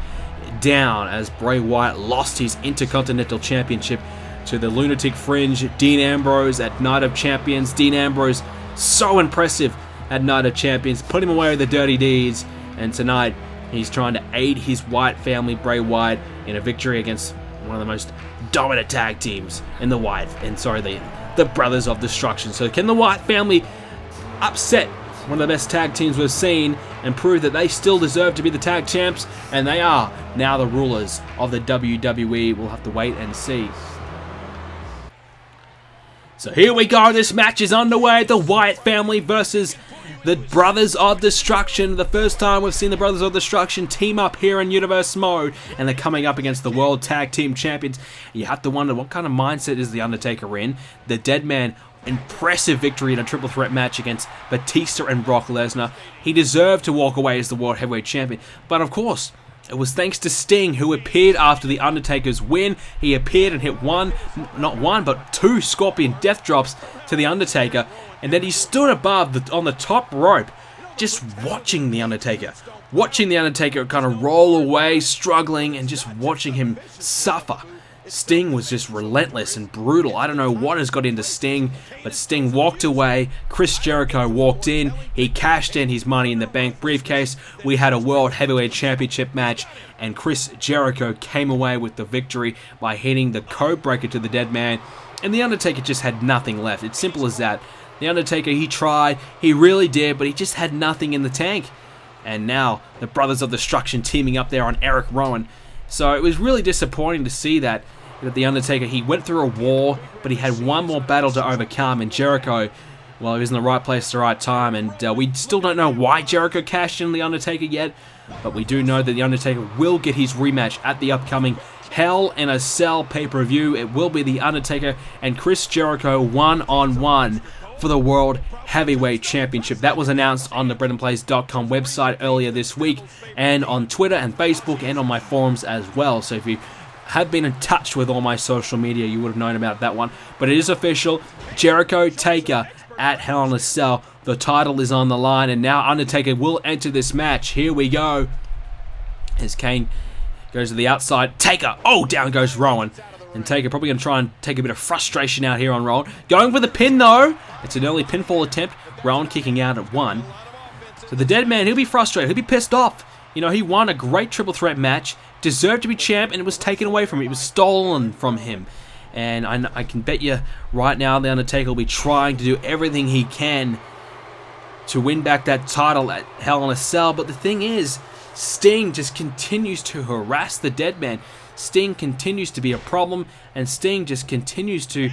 down as Bray Wyatt lost his Intercontinental Championship to the Lunatic Fringe, Dean Ambrose, at Night of Champions. Dean Ambrose, so impressive at Night of Champions, put him away with the dirty deeds, and tonight he's trying to aid his Wyatt family, Bray Wyatt, in a victory against one of the most dominant tag teams in the the Brothers of Destruction. So can the Wyatt family upset one of the best tag teams we've seen and prove that they still deserve to be the tag champs? And they are now the rulers of the WWE. We'll have to wait and see. So here we go, this match is underway. The Wyatt family versus the Brothers of Destruction. The first time we've seen the Brothers of Destruction team up here in Universe Mode, and they're coming up against the World Tag Team Champions. You have to wonder, what kind of mindset is the Undertaker in? The Dead Man, impressive victory in a triple threat match against Batista and Brock Lesnar. He deserved to walk away as the World Heavyweight Champion, but of course, it was thanks to Sting, who appeared after the Undertaker's win. He appeared and hit two Scorpion Death Drops to the Undertaker, and then he stood above on the top rope, just watching the Undertaker kind of roll away, struggling, and just watching him suffer. Sting was just relentless and brutal. I don't know what has got into Sting, but Sting walked away. Chris Jericho walked in. He cashed in his Money in the Bank briefcase. We had a World Heavyweight Championship match, and Chris Jericho came away with the victory by hitting the code breaker to the dead man. And The Undertaker just had nothing left. It's simple as that. The Undertaker, he tried. He really did, but he just had nothing in the tank. And now the Brothers of Destruction teaming up there on Eric Rowan. So it was really disappointing to see that The Undertaker, he went through a war, but he had one more battle to overcome, and Jericho, well, he was in the right place at the right time, and we still don't know why Jericho cashed in The Undertaker yet, but we do know that The Undertaker will get his rematch at the upcoming Hell in a Cell pay-per-view. It will be The Undertaker and Chris Jericho one-on-one for the World Heavyweight Championship. That was announced on the BrendenPlayz.com website earlier this week, and on Twitter and Facebook, and on my forums as well. So if you have been in touch with all my social media, you would have known about that one. But it is official. Jericho Taker at Hell in a Cell. The title is on the line, and now Undertaker will enter this match. Here we go. As Kane goes to the outside. Taker. Oh, down goes Rowan. And Taker probably going to try and take a bit of frustration out here on Rowan. Going for the pin, though. It's an early pinfall attempt. Rowan kicking out at 1. So the dead man, he'll be frustrated. He'll be pissed off. You know, he won a great triple threat match. Deserved to be champ, and it was taken away from him. It was stolen from him. And I can bet you right now The Undertaker will be trying to do everything he can to win back that title at Hell in a Cell. But the thing is, Sting just continues to harass the dead man. Sting continues to be a problem, and Sting just continues to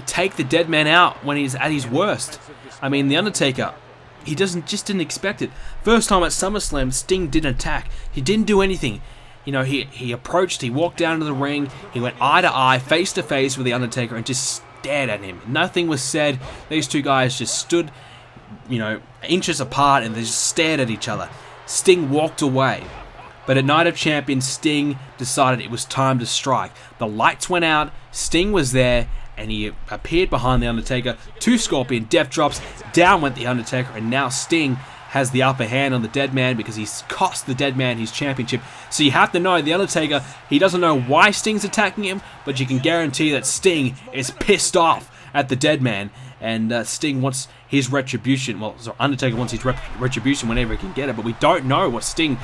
take the dead man out when he's at his worst. I mean, The Undertaker, he just didn't expect it. First time at SummerSlam, Sting didn't attack. He didn't do anything. You know, he approached, he walked down to the ring, he went eye to eye, face to face with The Undertaker and just stared at him. Nothing was said. These two guys just stood, you know, inches apart, and they just stared at each other. Sting walked away. But at Night of Champions, Sting decided it was time to strike. The lights went out, Sting was there, and he appeared behind The Undertaker. 2 Scorpion Death Drops, down went The Undertaker, and now Sting has the upper hand on the dead man because he's cost the dead man his championship. So you have to know, The Undertaker, he doesn't know why Sting's attacking him, but you can guarantee that Sting is pissed off at the dead man, and Sting wants his retribution. Well, so Undertaker wants his retribution whenever he can get it, but we don't know where Sting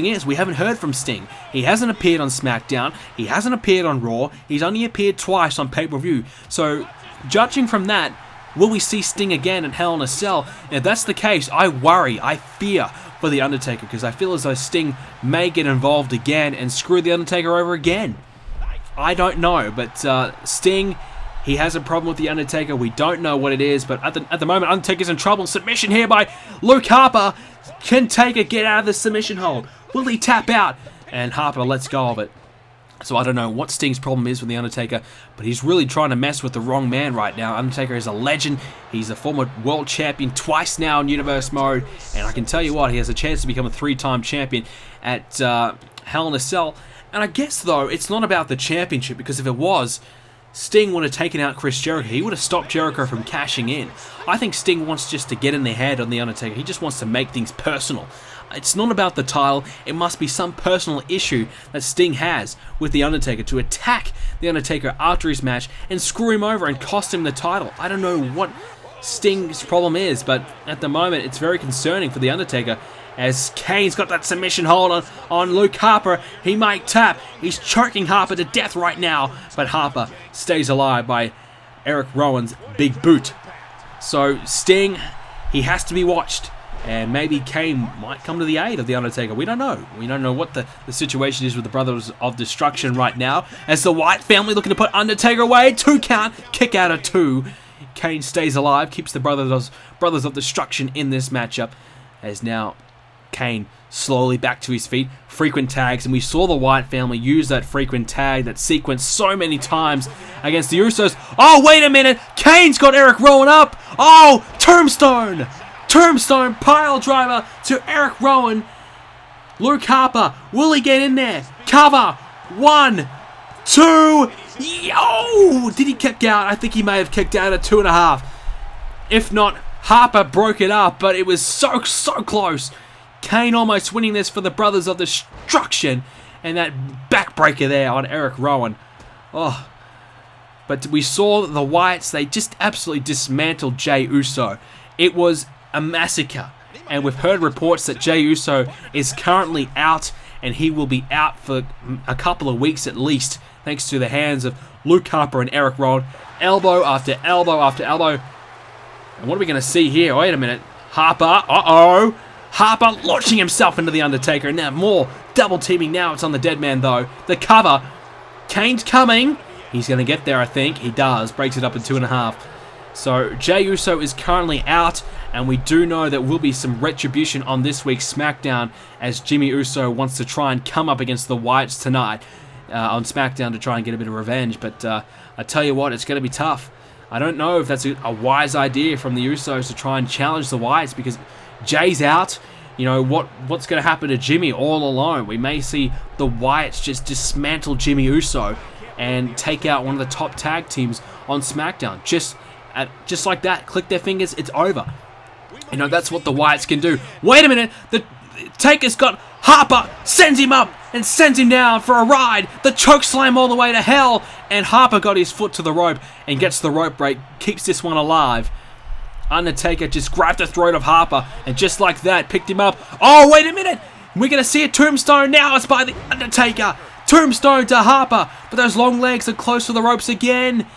is. We haven't heard from Sting. He hasn't appeared on SmackDown. He hasn't appeared on Raw. He's only appeared twice on pay-per-view. So, judging from that, will we see Sting again at Hell in a Cell? If that's the case, I worry, I fear for The Undertaker, because I feel as though Sting may get involved again and screw The Undertaker over again. I don't know, but Sting, he has a problem with The Undertaker. We don't know what it is, but at the moment, Undertaker's in trouble. Submission here by Luke Harper. Can Taker get out of the submission hold? Will he tap out? And Harper lets go of it. So I don't know what Sting's problem is with The Undertaker, but he's really trying to mess with the wrong man right now. Undertaker is a legend. He's a former world champion twice now in Universe Mode, and I can tell you what, he has a chance to become a 3-time champion at Hell in a Cell. And I guess, though, it's not about the championship, because if it was, Sting would have taken out Chris Jericho. He would have stopped Jericho from cashing in. I think Sting wants just to get in their head on The Undertaker. He just wants to make things personal. It's not about the title. It must be some personal issue that Sting has with The Undertaker to attack The Undertaker after his match and screw him over and cost him the title. I don't know what Sting's problem is, but at the moment it's very concerning for The Undertaker, as Kane's got that submission hold on Luke Harper. He might tap. He's choking Harper to death right now, but Harper stays alive by Eric Rowan's big boot. So Sting, he has to be watched. And maybe Kane might come to the aid of The Undertaker. We don't know. We don't know what the situation is with the Brothers of Destruction right now. As the White family looking to put Undertaker away. 2 count. Kick out of 2. Kane stays alive. Keeps the Brothers of Destruction in this matchup. As now Kane slowly back to his feet. Frequent tags. And we saw the White family use that frequent tag, that sequence, so many times against the Usos. Oh, wait a minute. Kane's got Eric Rowan up. Oh, Tombstone. Tombstone pile driver to Eric Rowan. Luke Harper, will he get in there? Cover. 1, 2. Yo! Did he kick out? I think he may have kicked out at 2.5. If not, Harper broke it up, but it was so close. Kane almost winning this for the Brothers of Destruction. And that backbreaker there on Eric Rowan. Oh. But we saw the Wyatts, they just absolutely dismantled Jey Uso. It was a massacre. And we've heard reports that Jey Uso is currently out, and he will be out for a couple of weeks at least, thanks to the hands of Luke Harper and Eric Rowan. Elbow after elbow after elbow. And what are we going to see here? Wait a minute. Harper, Harper launching himself into the Undertaker. And now more double teaming. Now it's on the dead man though. The cover. Kane's coming. He's going to get there, I think. He does. Breaks it up in 2.5. So Jey Uso is currently out. And we do know that will be some retribution on this week's SmackDown, as Jimmy Uso wants to try and come up against the Wyatts tonight on SmackDown to try and get a bit of revenge. But I tell you what, it's going to be tough. I don't know if that's a wise idea from the Usos to try and challenge the Wyatts, because Jay's out. You know, what's going to happen to Jimmy all alone? We may see the Wyatts just dismantle Jimmy Uso and take out one of the top tag teams on SmackDown. Just like that. Click their fingers, it's over. You know, that's what the Wyatts can do. Wait a minute. The Taker's got Harper, sends him up and sends him down for a ride. The choke slam all the way to hell. And Harper got his foot to the rope and gets the rope break. Keeps this one alive. Undertaker just grabbed the throat of Harper and just like that picked him up. Oh, wait a minute. We're going to see a tombstone now. It's by the Undertaker. Tombstone to Harper. But those long legs are close to the ropes again.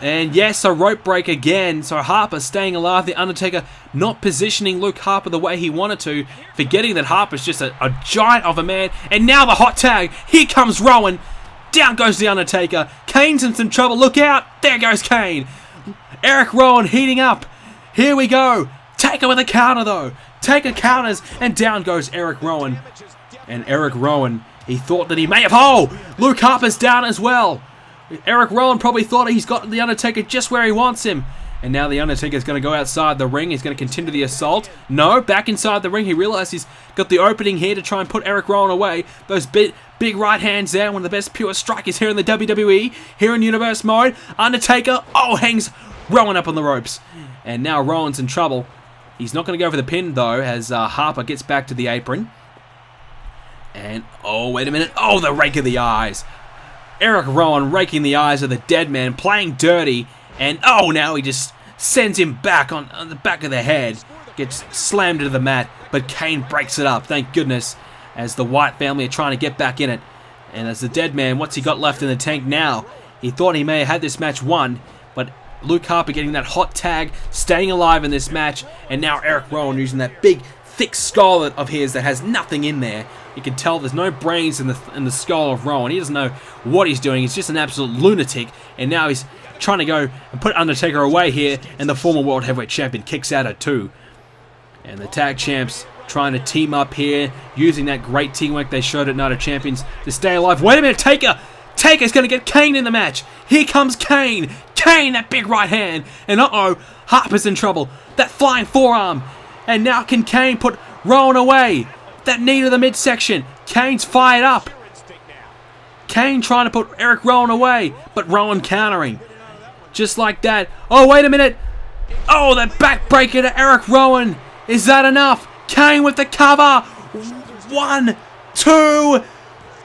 And yes, a rope break again. So Harper staying alive. The Undertaker not positioning Luke Harper the way he wanted to. Forgetting that Harper's just a giant of a man. And now the hot tag. Here comes Rowan. Down goes the Undertaker. Kane's in some trouble. Look out. There goes Kane. Eric Rowan heating up. Here we go. Taker with a counter though. Taker counters. And down goes Eric Rowan. And Eric Rowan, he thought that he may have... Oh! Luke Harper's down as well. Eric Rowan probably thought he's got the Undertaker just where he wants him. And now the Undertaker's going to go outside the ring. He's going to continue the assault. No, back inside the ring. He realized he's got the opening here to try and put Eric Rowan away. Those big right hands there. One of the best pure strikers here in the WWE. Here in Universe Mode. Undertaker, hangs Rowan up on the ropes. And now Rowan's in trouble. He's not going to go for the pin though, as Harper gets back to the apron. And, wait a minute. The rake of the eyes. Eric Rowan raking the eyes of the dead man, playing dirty, and now he just sends him back on the back of the head. Gets slammed into the mat, but Kane breaks it up, thank goodness, as the Wyatt family are trying to get back in it. And as the dead man, what's he got left in the tank now? He thought he may have had this match won, but Luke Harper getting that hot tag, staying alive in this match, and now Eric Rowan using that big, thick skull of his that has nothing in there. You can tell there's no brains in the skull of Rowan. He doesn't know what he's doing. He's just an absolute lunatic. And now he's trying to go and put Undertaker away here. And the former World Heavyweight Champion kicks out at 2. And the tag champs trying to team up here, using that great teamwork they showed at Night of Champions to stay alive. Wait a minute, Taker! Taker's going to get Kane in the match. Here comes Kane. Kane, that big right hand. And Harper's in trouble. That flying forearm. And now can Kane put Rowan away? That knee to the midsection. Kane's fired up. Kane trying to put Eric Rowan away, but Rowan countering. Just like that. Wait a minute. That backbreaker to Eric Rowan. Is that enough? Kane with the cover. 1, 2,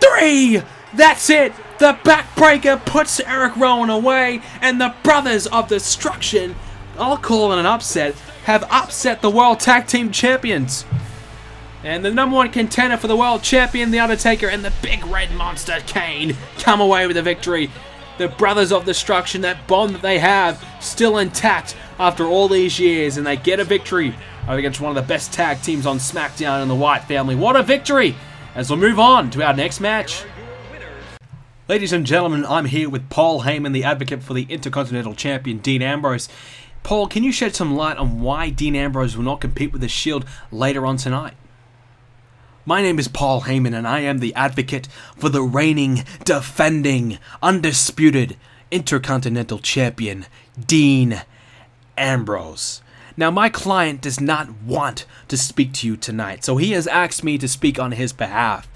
3. That's it. The backbreaker puts Eric Rowan away, and the Brothers of Destruction, I'll call it an upset, have upset the World Tag Team Champions. And the number 1 contender for the World Champion, The Undertaker, and the big red monster, Kane, come away with the victory. The Brothers of Destruction, that bond that they have, still intact after all these years, and they get a victory against one of the best tag teams on SmackDown in the Wyatt family. What a victory! As we'll move on to our next match. Ladies and gentlemen, I'm here with Paul Heyman, the advocate for the Intercontinental Champion, Dean Ambrose. Paul, can you shed some light on why Dean Ambrose will not compete with the Shield later on tonight? My name is Paul Heyman, and I am the advocate for the reigning, defending, undisputed Intercontinental Champion, Dean Ambrose. Now, my client does not want to speak to you tonight, so he has asked me to speak on his behalf.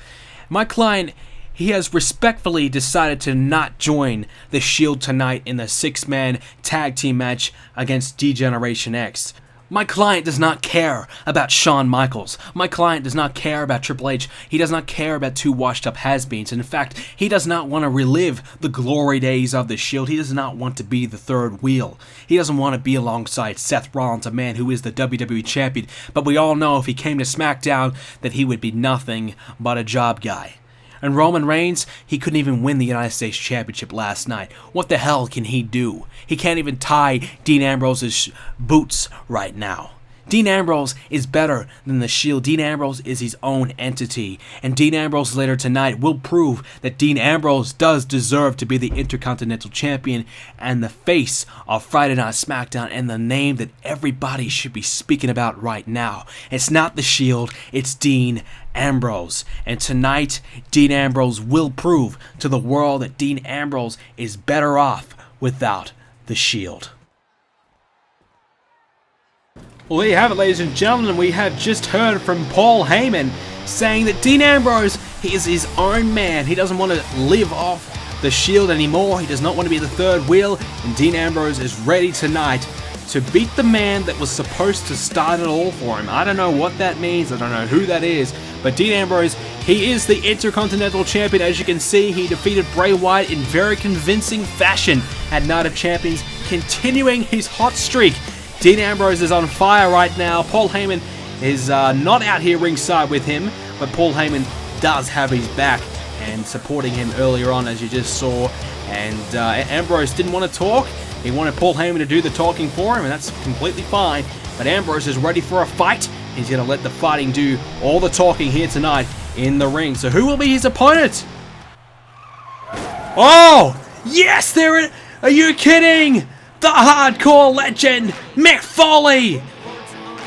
My client, he has respectfully decided to not join the Shield tonight in the 6-man tag team match against D-Generation X. My client does not care about Shawn Michaels. My client does not care about Triple H. He does not care about two washed-up has-beens. In fact, he does not want to relive the glory days of the Shield. He does not want to be the third wheel. He doesn't want to be alongside Seth Rollins, a man who is the WWE Champion. But we all know if he came to SmackDown that he would be nothing but a job guy. And Roman Reigns, he couldn't even win the United States Championship last night. What the hell can he do? He can't even tie Dean Ambrose's boots right now. Dean Ambrose is better than the Shield. Dean Ambrose is his own entity. And Dean Ambrose later tonight will prove that Dean Ambrose does deserve to be the Intercontinental Champion and the face of Friday Night SmackDown and the name that everybody should be speaking about right now. It's not the Shield, it's Dean Ambrose. And tonight, Dean Ambrose will prove to the world that Dean Ambrose is better off without the Shield. Well, there you have it, ladies and gentlemen. We have just heard from Paul Heyman saying that Dean Ambrose, he is his own man. He doesn't want to live off the Shield anymore. He does not want to be the third wheel. And Dean Ambrose is ready tonight to beat the man that was supposed to start it all for him. I don't know what that means. I don't know who that is. But Dean Ambrose, he is the Intercontinental Champion. As you can see, he defeated Bray Wyatt in very convincing fashion at Night of Champions, continuing his hot streak. Dean Ambrose is on fire right now. Paul Heyman is not out here ringside with him, but Paul Heyman does have his back and supporting him earlier on, as you just saw. And Ambrose didn't want to talk. He wanted Paul Heyman to do the talking for him, and that's completely fine. But Ambrose is ready for a fight. He's going to let the fighting do all the talking here tonight in the ring. So who will be his opponent? Oh, yes, there. Are you kidding? The hardcore legend, Mick Foley!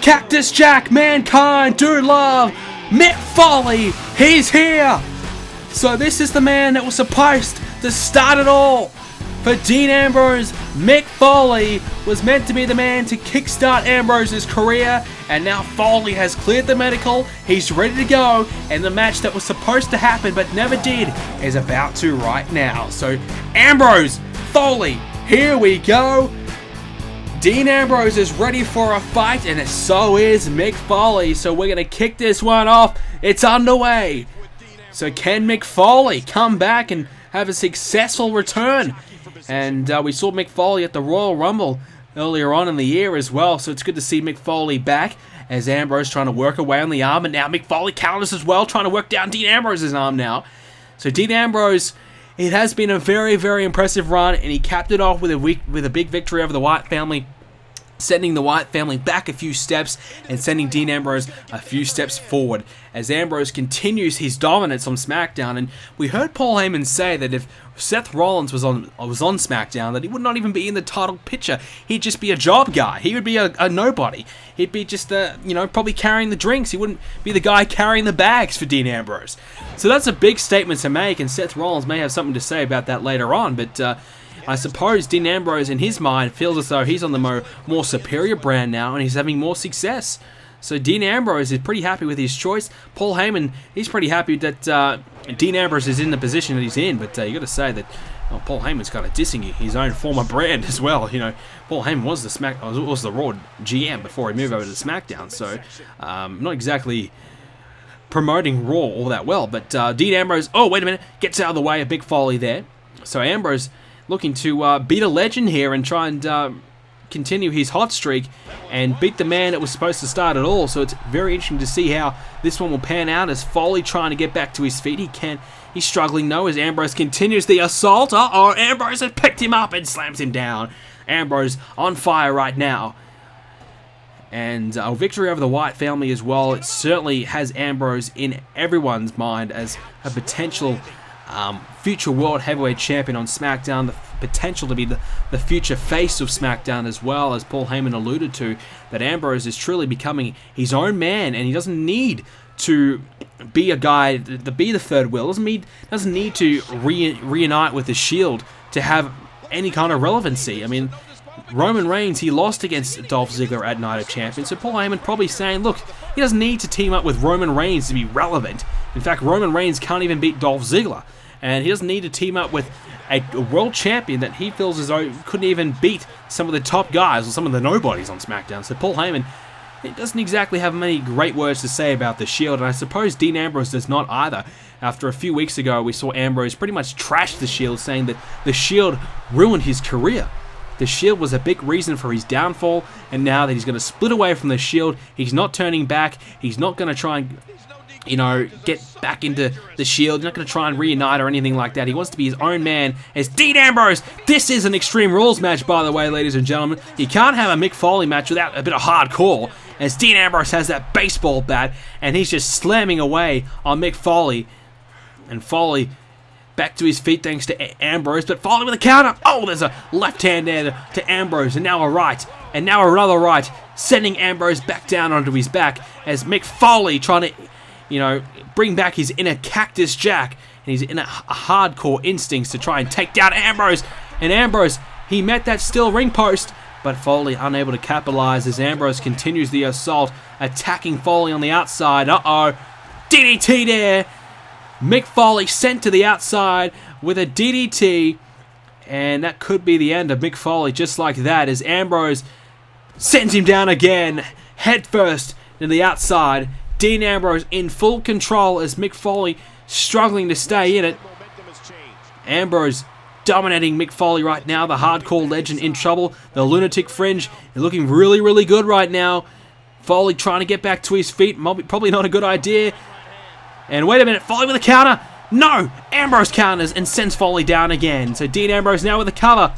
Cactus Jack, Mankind, Dude Love, Mick Foley, he's here! So this is the man that was supposed to start it all. For Dean Ambrose, Mick Foley was meant to be the man to kickstart Ambrose's career, and now Foley has cleared the medical, he's ready to go, and the match that was supposed to happen but never did is about to right now. So Ambrose, Foley, here we go. Dean Ambrose is ready for a fight, and so is Mick Foley. So we're going to kick this one off. It's underway. So can Mick Foley come back and have a successful return? And we saw Mick Foley at the Royal Rumble earlier on in the year as well. So it's good to see Mick Foley back as Ambrose trying to work away on the arm. And now Mick Foley counters as well, trying to work down Dean Ambrose's arm now. So Dean Ambrose, it has been a very, very impressive run, and he capped it off with a big victory over the Wyatt family, sending the Wyatt family back a few steps and sending Dean Ambrose a few steps forward as Ambrose continues his dominance on SmackDown. And we heard Paul Heyman say that if Seth Rollins was on SmackDown, that he would not even be in the title picture. He'd just be a job guy. He would be a nobody. He'd be just probably carrying the drinks. He wouldn't be the guy carrying the bags for Dean Ambrose. So that's a big statement to make, and Seth Rollins may have something to say about that later on. But I suppose Dean Ambrose, in his mind, feels as though he's on the more superior brand now, and he's having more success. So Dean Ambrose is pretty happy with his choice. Paul Heyman, he's pretty happy that Dean Ambrose is in the position that he's in. But you got to say that Paul Heyman's kind of dissing his own former brand as well. Paul Heyman was the Raw GM before he moved over to SmackDown. So not exactly promoting Raw all that well. But Dean Ambrose, oh wait a minute, gets out of the way of Mick Foley there. So Ambrose looking to beat a legend here and try and continue his hot streak and beat the man that was supposed to start it all. So it's very interesting to see how this one will pan out as Foley trying to get back to his feet. He's struggling though as Ambrose continues the assault. Uh-oh, Ambrose has picked him up and slams him down. Ambrose on fire right now. And a victory over the Wyatt family as well. It certainly has Ambrose in everyone's mind as a potential future World Heavyweight Champion on SmackDown, the potential to be the future face of SmackDown as well, as Paul Heyman alluded to, that Ambrose is truly becoming his own man, and he doesn't need to be a guy to be the third wheel, doesn't need to reunite with the Shield to have any kind of relevancy. I mean, Roman Reigns, he lost against Dolph Ziggler at Night of Champions, so Paul Heyman probably saying, look, he doesn't need to team up with Roman Reigns to be relevant. In fact, Roman Reigns can't even beat Dolph Ziggler. and he doesn't need to team up with a world champion that he feels as though couldn't even beat some of the top guys or some of the nobodies on SmackDown. So Paul Heyman, he doesn't exactly have many great words to say about the Shield, and I suppose Dean Ambrose does not either. After a few weeks ago, we saw Ambrose pretty much trash the Shield, saying that the Shield ruined his career. The Shield was a big reason for his downfall, and now that he's going to split away from the Shield, he's not turning back. He's not going to try and, you know, get back into the Shield. He's not going to try and reunite or anything like that. He wants to be his own man as Dean Ambrose. This is an Extreme Rules match, by the way, ladies and gentlemen. You can't have a Mick Foley match without a bit of hardcore, as Dean Ambrose has that baseball bat, and he's just slamming away on Mick Foley. And Foley back to his feet thanks to Ambrose, but Foley with a counter. Oh, there's a left hand there to Ambrose, and now a right, and now another right, sending Ambrose back down onto his back as Mick Foley trying to, you know, bring back his inner Cactus Jack and his inner hardcore instincts to try and take down Ambrose. And Ambrose, he met that steel ring post, but Foley unable to capitalize as Ambrose continues the assault, attacking Foley on the outside. Uh-oh, DDT there. Mick Foley sent to the outside with a DDT, and that could be the end of Mick Foley just like that, as Ambrose sends him down again, head first to the outside. Dean Ambrose in full control as Mick Foley struggling to stay in it. Ambrose dominating Mick Foley right now, the hardcore legend in trouble. The lunatic fringe is looking really, really good right now. Foley trying to get back to his feet, probably not a good idea. And wait a minute, Foley with a counter. No! Ambrose counters and sends Foley down again. So Dean Ambrose now with a cover.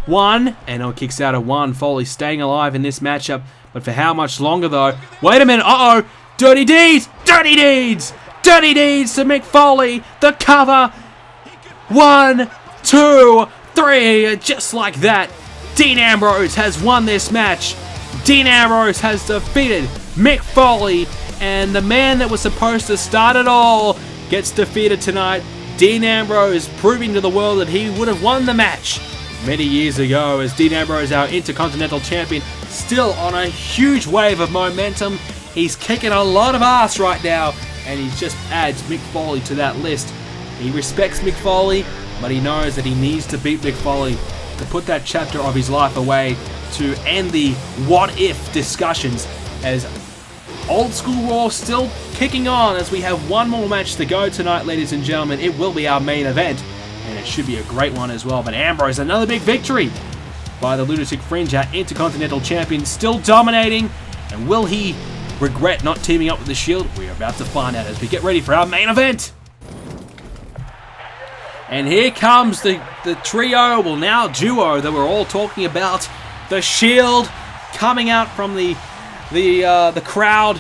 One, and it kicks out a one. Foley staying alive in this matchup. But for how much longer though? Wait a minute, uh-oh! Dirty Deeds! Dirty Deeds! Dirty Deeds to Mick Foley. The cover. 1, 2, 3. Just like that, Dean Ambrose has won this match. Dean Ambrose has defeated Mick Foley. And the man that was supposed to start it all gets defeated tonight. Dean Ambrose proving to the world that he would have won the match many years ago, as Dean Ambrose, our Intercontinental Champion, still on a huge wave of momentum. He's kicking a lot of ass right now, and he just adds Mick Foley to that list. He respects Mick Foley, but he knows that he needs to beat Mick Foley to put that chapter of his life away, to end the what-if discussions, as Old School Raw still kicking on as we have one more match to go tonight, ladies and gentlemen. It will be our main event, and it should be a great one as well. But Ambrose, another big victory by the Lunatic Fringe, our Intercontinental Champion, still dominating. And will he regret not teaming up with the Shield? We're about to find out as we get ready for our main event. And here comes the trio, well now duo, that we're all talking about. The Shield coming out from the crowd,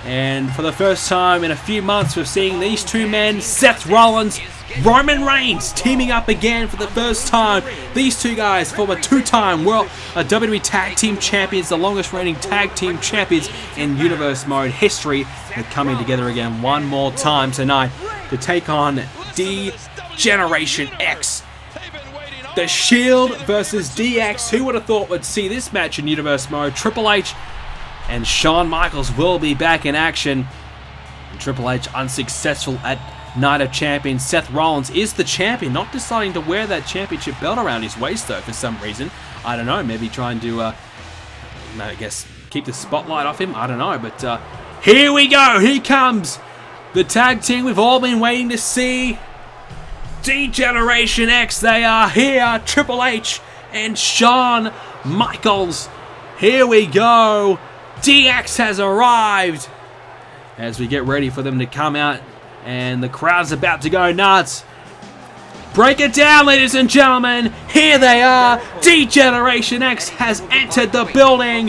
and for the first time in a few months we're seeing these two men, Seth Rollins, Roman Reigns, teaming up again for the first time. These two guys, former two-time WWE Tag Team Champions, the longest reigning Tag Team Champions in Universe Mode history, are coming together again one more time tonight to take on D-Generation X. The Shield versus DX. Who would have thought we'd see this match in Universe Mode? Triple H and Shawn Michaels will be back in action. And Triple H unsuccessful at Night of Champions. Seth Rollins is the champion, not deciding to wear that championship belt around his waist though for some reason. I don't know, maybe trying to, I guess, keep the spotlight off him. I don't know, but here we go. Here comes the tag team we've all been waiting to see. D-Generation X, they are here. Triple H and Shawn Michaels. Here we go. DX has arrived as we get ready for them to come out, and the crowd's about to go nuts. Break it down, ladies and gentlemen. Here they are. D-Generation X has entered the building.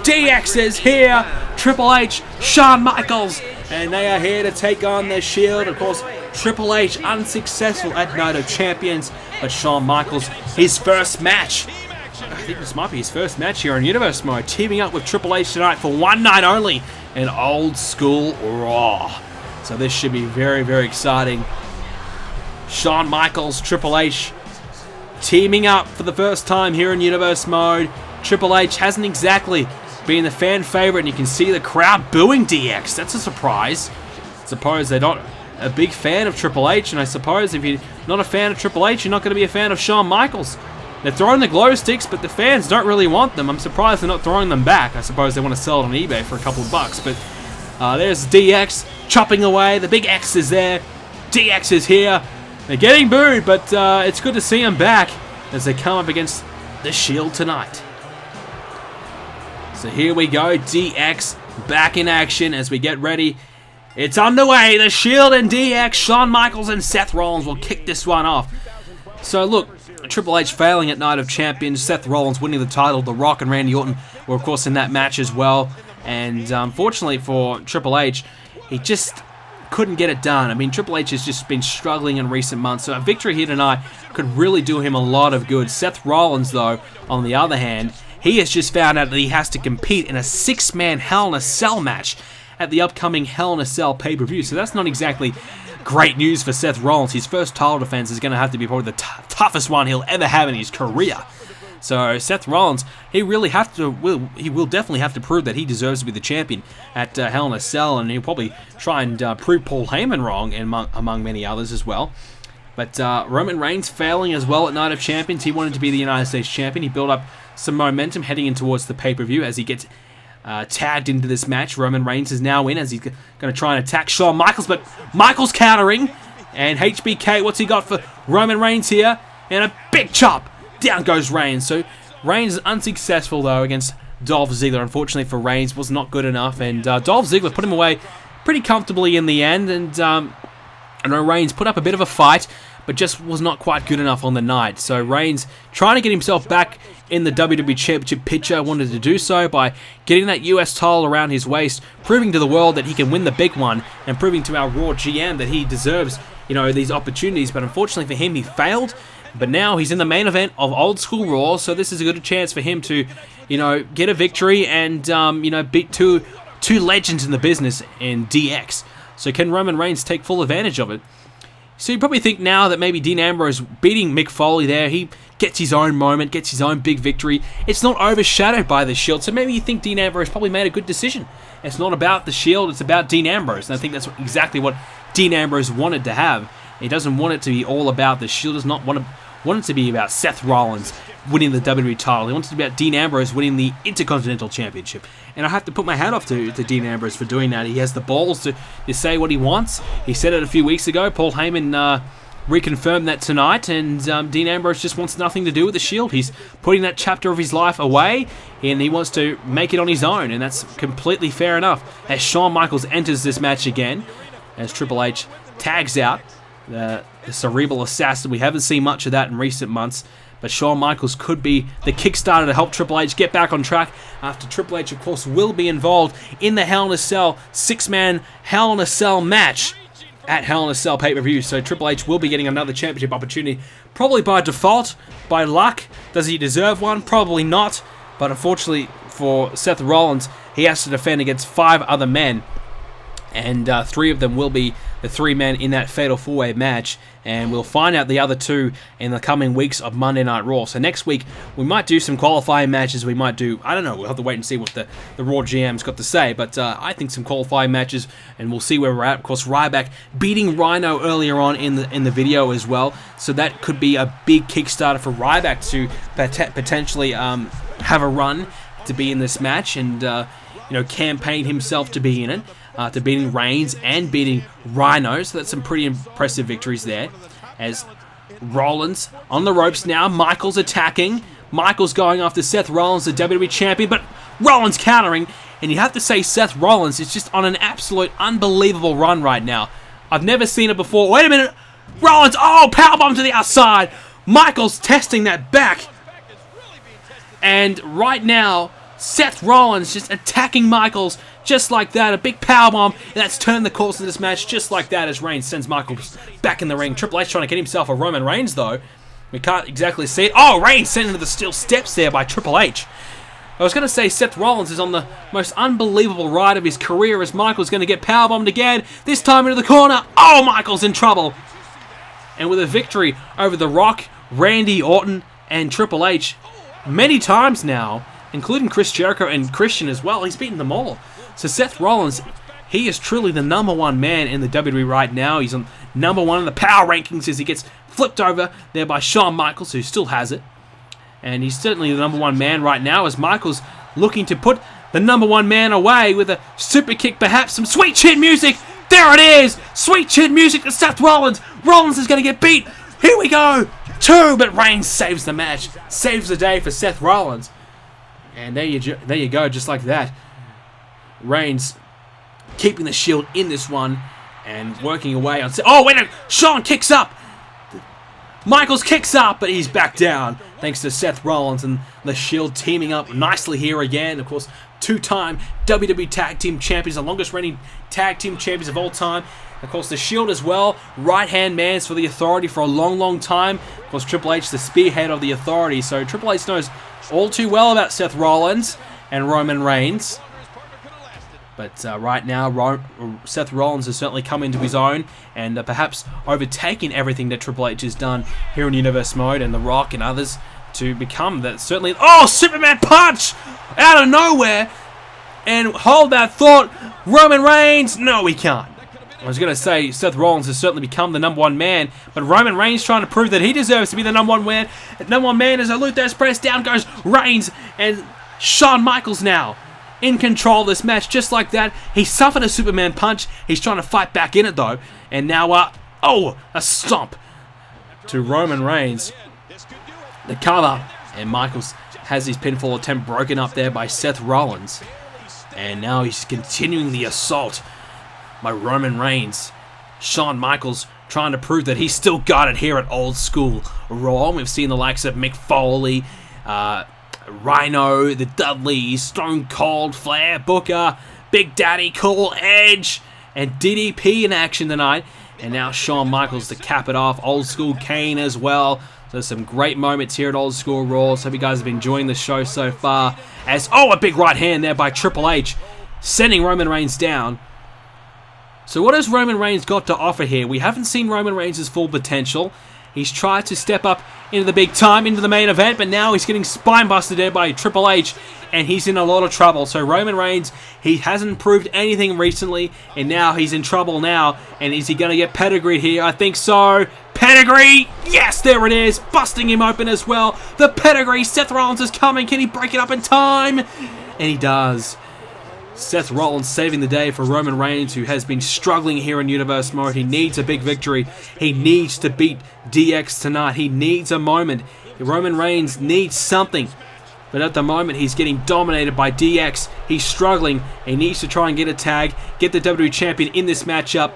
DX is here. Triple H, Shawn Michaels, and they are here to take on the Shield. Of course, Triple H unsuccessful at Night of Champions, but Shawn Michaels, his first match. I think this might be his first match here in Universe Mode, teaming up with Triple H tonight for one night only in Old School Raw. So this should be very, very exciting. Shawn Michaels, Triple H teaming up for the first time here in Universe Mode. Triple H hasn't exactly been the fan favorite, and you can see the crowd booing DX. That's a surprise. Suppose they don't a big fan of Triple H, and I suppose if you're not a fan of Triple H, you're not going to be a fan of Shawn Michaels. They're throwing the glow sticks, but the fans don't really want them. I'm surprised they're not throwing them back. I suppose they want to sell it on eBay for a couple of bucks, but there's DX chopping away. The big X is there. DX is here. They're getting booed, but it's good to see them back as they come up against the Shield tonight. So here we go, DX back in action as we get ready. It's underway. The Shield and DX, Shawn Michaels and Seth Rollins will kick this one off. So look, Triple H failing at Night of Champions, Seth Rollins winning the title, The Rock and Randy Orton were of course in that match as well. And unfortunately for Triple H, he just couldn't get it done. I mean, Triple H has just been struggling in recent months, so a victory here tonight could really do him a lot of good. Seth Rollins, though, on the other hand, he has just found out that he has to compete in a 6-man Hell in a Cell match at the upcoming Hell in a Cell pay-per-view, so that's not exactly great news for Seth Rollins. His first title defense is going to have to be probably the toughest one he'll ever have in his career. So Seth Rollins, he will definitely have to prove that he deserves to be the champion at Hell in a Cell, and he'll probably try and prove Paul Heyman wrong, and among many others as well. But Roman Reigns failing as well at Night of Champions. He wanted to be the United States champion. He built up some momentum heading in towards the pay-per-view as he gets tagged into this match. Roman Reigns is now in as he's going to try and attack Shawn Michaels, but Michaels countering. And HBK, what's he got for Roman Reigns here? And a big chop. Down goes Reigns. So Reigns is unsuccessful, though, against Dolph Ziggler. Unfortunately for Reigns, was not good enough. And Dolph Ziggler put him away pretty comfortably in the end. And I know Reigns put up a bit of a fight, but just was not quite good enough on the night. So Reigns, trying to get himself back in the WWE Championship picture, wanted to do so by getting that US title around his waist, proving to the world that he can win the big one, and proving to our Raw GM that he deserves, these opportunities. But unfortunately for him, he failed. But now he's in the main event of Old School Raw, so this is a good chance for him to, get a victory and, beat two legends in the business in DX. So can Roman Reigns take full advantage of it? So you probably think now that maybe Dean Ambrose beating Mick Foley there, he gets his own moment, gets his own big victory. It's not overshadowed by the Shield, so maybe you think Dean Ambrose probably made a good decision. It's not about the Shield, it's about Dean Ambrose, and I think that's exactly what Dean Ambrose wanted to have. He doesn't want it to be all about the Shield, does not want it to be about Seth Rollins winning the WWE title. He wants it to be about Dean Ambrose winning the Intercontinental Championship. And I have to put my hat off to Dean Ambrose for doing that. He has the balls to say what he wants. He said it a few weeks ago. Paul Heyman reconfirmed that tonight, and Dean Ambrose just wants nothing to do with the Shield. He's putting that chapter of his life away, and he wants to make it on his own, and that's completely fair enough. As Shawn Michaels enters this match again, as Triple H tags out the cerebral assassin. We haven't seen much of that in recent months, but Shawn Michaels could be the Kickstarter to help Triple H get back on track after Triple H, of course, will be involved in the Hell in a Cell 6-man Hell in a Cell match at Hell in a Cell pay-per-view. So Triple H will be getting another championship opportunity, probably by default, by luck. Does he deserve one? Probably not. But unfortunately for Seth Rollins, he has to defend against 5 other men, and 3 of them will be the 3 men in that Fatal 4-Way match, and we'll find out the other 2 in the coming weeks of Monday Night Raw. So next week, we might do some qualifying matches, we might do, I don't know, we'll have to wait and see what the Raw GM's got to say, but I think some qualifying matches, and we'll see where we're at. Of course, RYBACK beating Rhino earlier on in the video as well, so that could be a big Kickstarter for RYBACK to potentially have a run to be in this match, and campaign himself to be in it. To beating Reigns and beating Rhino, so that's some pretty impressive victories there. As Rollins on the ropes now, Michaels attacking. Michaels going after Seth Rollins, the WWE Champion, but Rollins countering, and you have to say Seth Rollins is just on an absolute unbelievable run right now. I've never seen it before. Wait a minute, Rollins, powerbomb to the outside. Michaels testing that back, and right now, Seth Rollins just attacking Michaels just like that. A big powerbomb, and that's turned the course of this match just like that as Reigns sends Michaels back in the ring. Triple H trying to get himself a Roman Reigns, though. We can't exactly see it. Oh, Reigns sent into the steel steps there by Triple H. I was going to say Seth Rollins is on the most unbelievable ride of his career as Michaels going to get powerbombed again, this time into the corner. Oh, Michaels in trouble. And with a victory over The Rock, Randy Orton, and Triple H many times now, including Chris Jericho and Christian as well. He's beaten them all. So Seth Rollins he is truly the #1 man in the WWE right now. He's on #1 in the power rankings as he gets flipped over there by Shawn Michaels, who still has it. And he's certainly the #1 man right now as Michaels looking to put the #1 man away with a super kick, perhaps some sweet chin music. There it is! Sweet chin music to Seth Rollins. Rollins is going to get beat. Here we go. 2, but Reigns saves the match. Saves the day for Seth Rollins. And there you go, just like that. Reigns keeping the Shield in this one and working away on... Oh, wait a... Shawn kicks up. Michaels kicks up, but he's back down thanks to Seth Rollins and the Shield teaming up nicely here again. Of course, 2-time WWE Tag Team Champions, the longest reigning Tag Team Champions of all time. Of course, the Shield as well, right-hand mans for the Authority for a long, long time. Of course, Triple H, the spearhead of the Authority. So Triple H knows all too well about Seth Rollins and Roman Reigns. But right now, Seth Rollins has certainly come into his own and perhaps overtaken everything that Triple H has done here in Universe Mode and The Rock and others to become that certainly... Oh, Superman punch! Out of nowhere! And hold that thought, Roman Reigns... No, he can't. I was going to say Seth Rollins has certainly become the #1 man, but Roman Reigns trying to prove that he deserves to be the #1 man. #1 man as a Luther's press down goes Reigns and Shawn Michaels now in control of this match, just like that. He suffered a Superman punch. He's trying to fight back in it, though. And now, a stomp to Roman Reigns. The cover. And Michaels has his pinfall attempt broken up there by Seth Rollins. And now he's continuing the assault by Roman Reigns. Shawn Michaels trying to prove that he's still got it here at Old School Raw. We've seen the likes of Mick Foley, Rhino, the Dudleys, Stone Cold, Flair, Booker, Big Daddy Cool, Edge, and DDP in action tonight. And now Shawn Michaels to cap it off. Old School Kane as well. So some great moments here at Old School Raw. So hope you guys have been enjoying the show so far. As, a big right hand there by Triple H, sending Roman Reigns down. So what has Roman Reigns got to offer here? We haven't seen Roman Reigns' full potential. He's tried to step up into the big time, into the main event, but now he's getting spine busted there by Triple H, and he's in a lot of trouble. So Roman Reigns, he hasn't proved anything recently, and now he's in trouble now. And is he going to get pedigreed here? I think so. Pedigree! Yes, there it is. Busting him open as well. The pedigree. Seth Rollins is coming. Can he break it up in time? And he does. Seth Rollins saving the day for Roman Reigns, who has been struggling here in Universe Mode. He needs a big victory. He needs to beat DX tonight. He needs a moment. Roman Reigns needs something. But at the moment, he's getting dominated by DX. He's struggling. He needs to try and get a tag, get the WWE Champion in this matchup.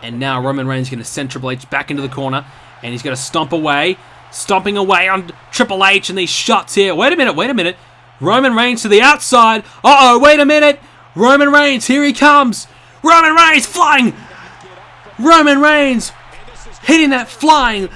And now Roman Reigns is going to send Triple H back into the corner. And he's going to stomp away. Stomping away on Triple H and these shots here. Wait a minute. Roman Reigns to the outside. Wait a minute. Roman Reigns, here he comes. Roman Reigns flying. Roman Reigns hitting that flying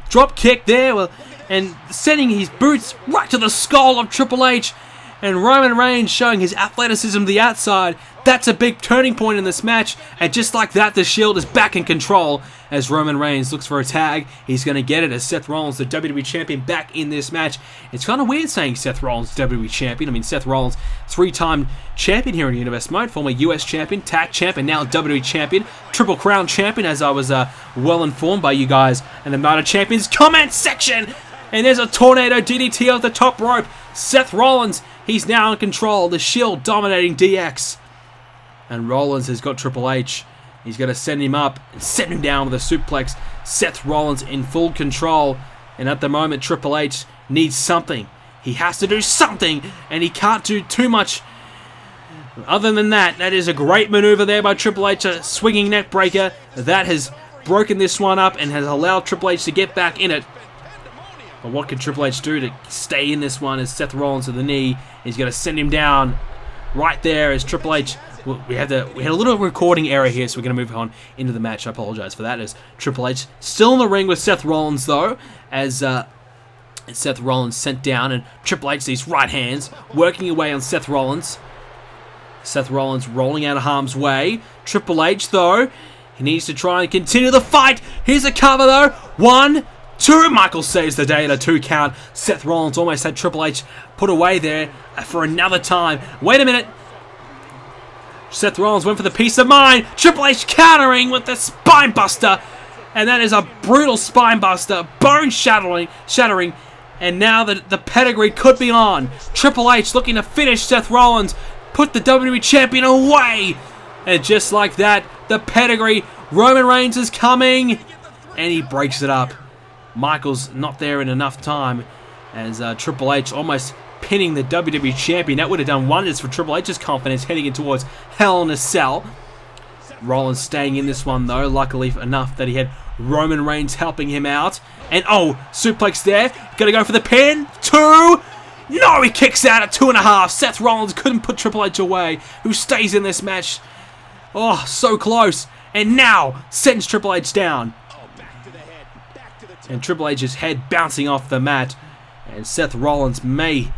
drop kick there. And sending his boots right to the skull of Triple H. And Roman Reigns showing his athleticism to the outside. That's a big turning point in this match. And just like that, the Shield is back in control as Roman Reigns looks for a tag. He's going to get it as Seth Rollins, the WWE Champion, back in this match. It's kind of weird saying Seth Rollins, WWE Champion. I mean, Seth Rollins, 3-time champion here in Universe Mode, former US Champion, Tag Champ, and now WWE Champion, Triple Crown Champion, as I was well informed by you guys in the Night of Champions comment section. And there's a tornado DDT off the top rope. Seth Rollins, he's now in control. The Shield dominating DX. And Rollins has got Triple H. He's going to send him up and send him down with a suplex. Seth Rollins in full control. And at the moment, Triple H needs something. He has to do something. And he can't do too much. Other than that, that is a great maneuver there by Triple H. A swinging neck breaker. That has broken this one up and has allowed Triple H to get back in it. But what can Triple H do to stay in this one as Seth Rollins to the knee? He's going to send him down right there as Triple H. We had a little recording error here, so we're going to move on into the match. I apologize for that. As Triple H still in the ring with Seth Rollins, though, as Seth Rollins sent down, and Triple H, these right hands, working away on Seth Rollins. Seth Rollins rolling out of harm's way. Triple H, though, he needs to try and continue the fight. Here's a cover, though. 1, 2. Michael saves the day at a 2 count. Seth Rollins almost had Triple H put away there for another time. Wait a minute. Seth Rollins went for the peace of mind. Triple H countering with the spine buster. And that is a brutal spine buster. Bone shattering. And now the pedigree could be on. Triple H looking to finish Seth Rollins. Put the WWE Champion away. And just like that, the pedigree. Roman Reigns is coming. And he breaks it up. Michaels not there in enough time. As Triple H almost pinning the WWE Champion. That would have done wonders for Triple H's confidence heading in towards Hell in a Cell. Rollins staying in this one though, luckily enough that he had Roman Reigns helping him out. And oh, suplex there. Gonna go for the pin. 2. No, he kicks out at 2.5. Seth Rollins couldn't put Triple H away, who stays in this match. Oh, so close. And now sends Triple H down. And Triple H's head bouncing off the mat. And Seth Rollins may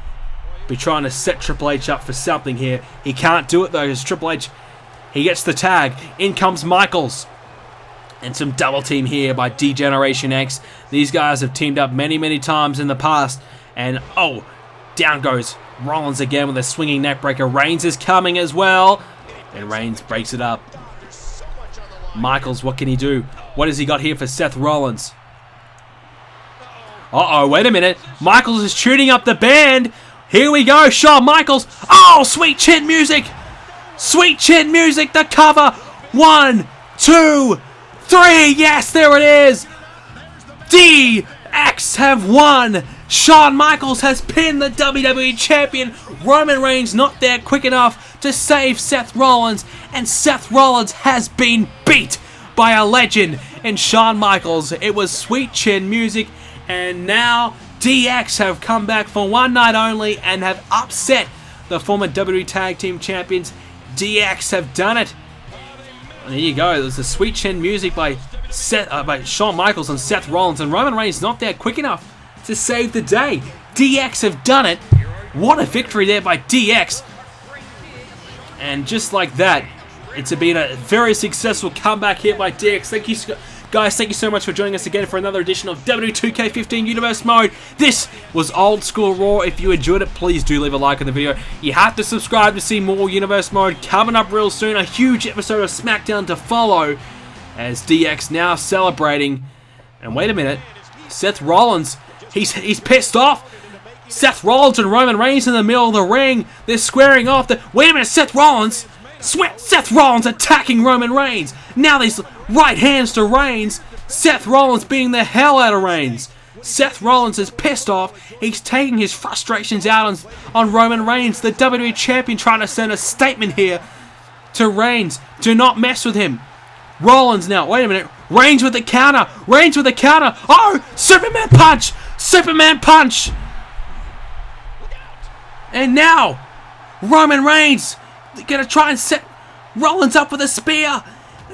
be trying to set Triple H up for something here. He can't do it though, because Triple H, he gets the tag. In comes Michaels. And some double team here by D-Generation X. These guys have teamed up many, many times in the past. And oh, down goes Rollins again with a swinging neckbreaker. Reigns is coming as well. And Reigns breaks it up. Michaels, what can he do? What has he got here for Seth Rollins? Uh-oh, wait a minute. Michaels is shooting up the band. Here we go, Shawn Michaels. Oh, sweet chin music. Sweet chin music, the cover. 1, 2, 3. Yes, there it is. DX have won. Shawn Michaels has pinned the WWE Champion. Roman Reigns not there quick enough to save Seth Rollins. And Seth Rollins has been beat by a legend in Shawn Michaels. It was sweet chin music. And now DX have come back for one night only and have upset the former WWE Tag Team Champions. DX have done it. And there you go. There's the sweet chin music by Shawn Michaels and Seth Rollins. And Roman Reigns not there quick enough to save the day. DX have done it. What a victory there by DX. And just like that, it's been a very successful comeback here by DX. Thank you, guys, thank you so much for joining us again for another edition of WWE 2k15 Universe Mode. This was Old School Raw. If you enjoyed it, please do leave a like on the video. You have to subscribe to see more Universe Mode coming up real soon. A huge episode of SmackDown to follow as DX now celebrating. And wait a minute, Seth Rollins, he's pissed off. Seth Rollins and Roman Reigns in the middle of the ring. They're squaring off. Wait a minute, Seth Rollins attacking Roman Reigns. Now these right hands to Reigns. Seth Rollins beating the hell out of Reigns. Seth Rollins is pissed off. He's taking his frustrations out on Roman Reigns, the WWE Champion, trying to send a statement here to Reigns. Do not mess with him. Rollins now. Wait a minute. Reigns with the counter. Reigns with the counter. Oh, Superman punch. Superman punch. And now, Roman Reigns gonna try and set Rollins up with a spear.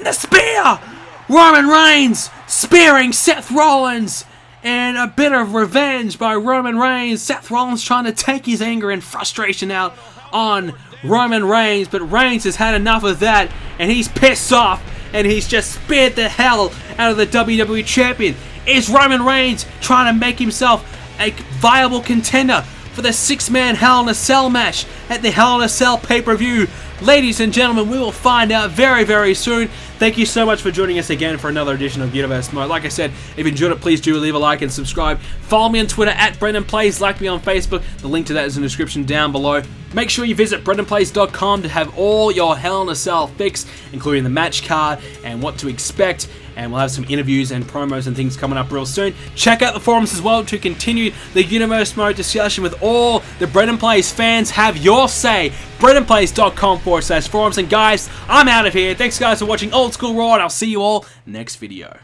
The spear! Roman Reigns spearing Seth Rollins. And a bit of revenge by Roman Reigns. Seth Rollins trying to take his anger and frustration out on Roman Reigns. But Reigns has had enough of that. And he's pissed off. And he's just speared the hell out of the WWE Champion. Is Roman Reigns trying to make himself a viable contender for the 6-man Hell in a Cell match at the Hell in a Cell pay-per-view? Ladies and gentlemen, we will find out very, very soon. Thank you so much for joining us again for another edition of Universe Mode. Like I said, if you enjoyed it, please do leave a like and subscribe. Follow me on Twitter at BrendenPlayz. Like me on Facebook. The link to that is in the description down below. Make sure you visit BrendenPlayz.com to have all your Hell in a Cell fixed, including the match card and what to expect. And we'll have some interviews and promos and things coming up real soon. Check out the forums as well to continue the Universe Mode discussion with all the BrendenPlayz fans. Have your say. BrendenPlayz.com/forums. And guys, I'm out of here. Thanks guys for watching Old School Raw, and I'll see you all next video.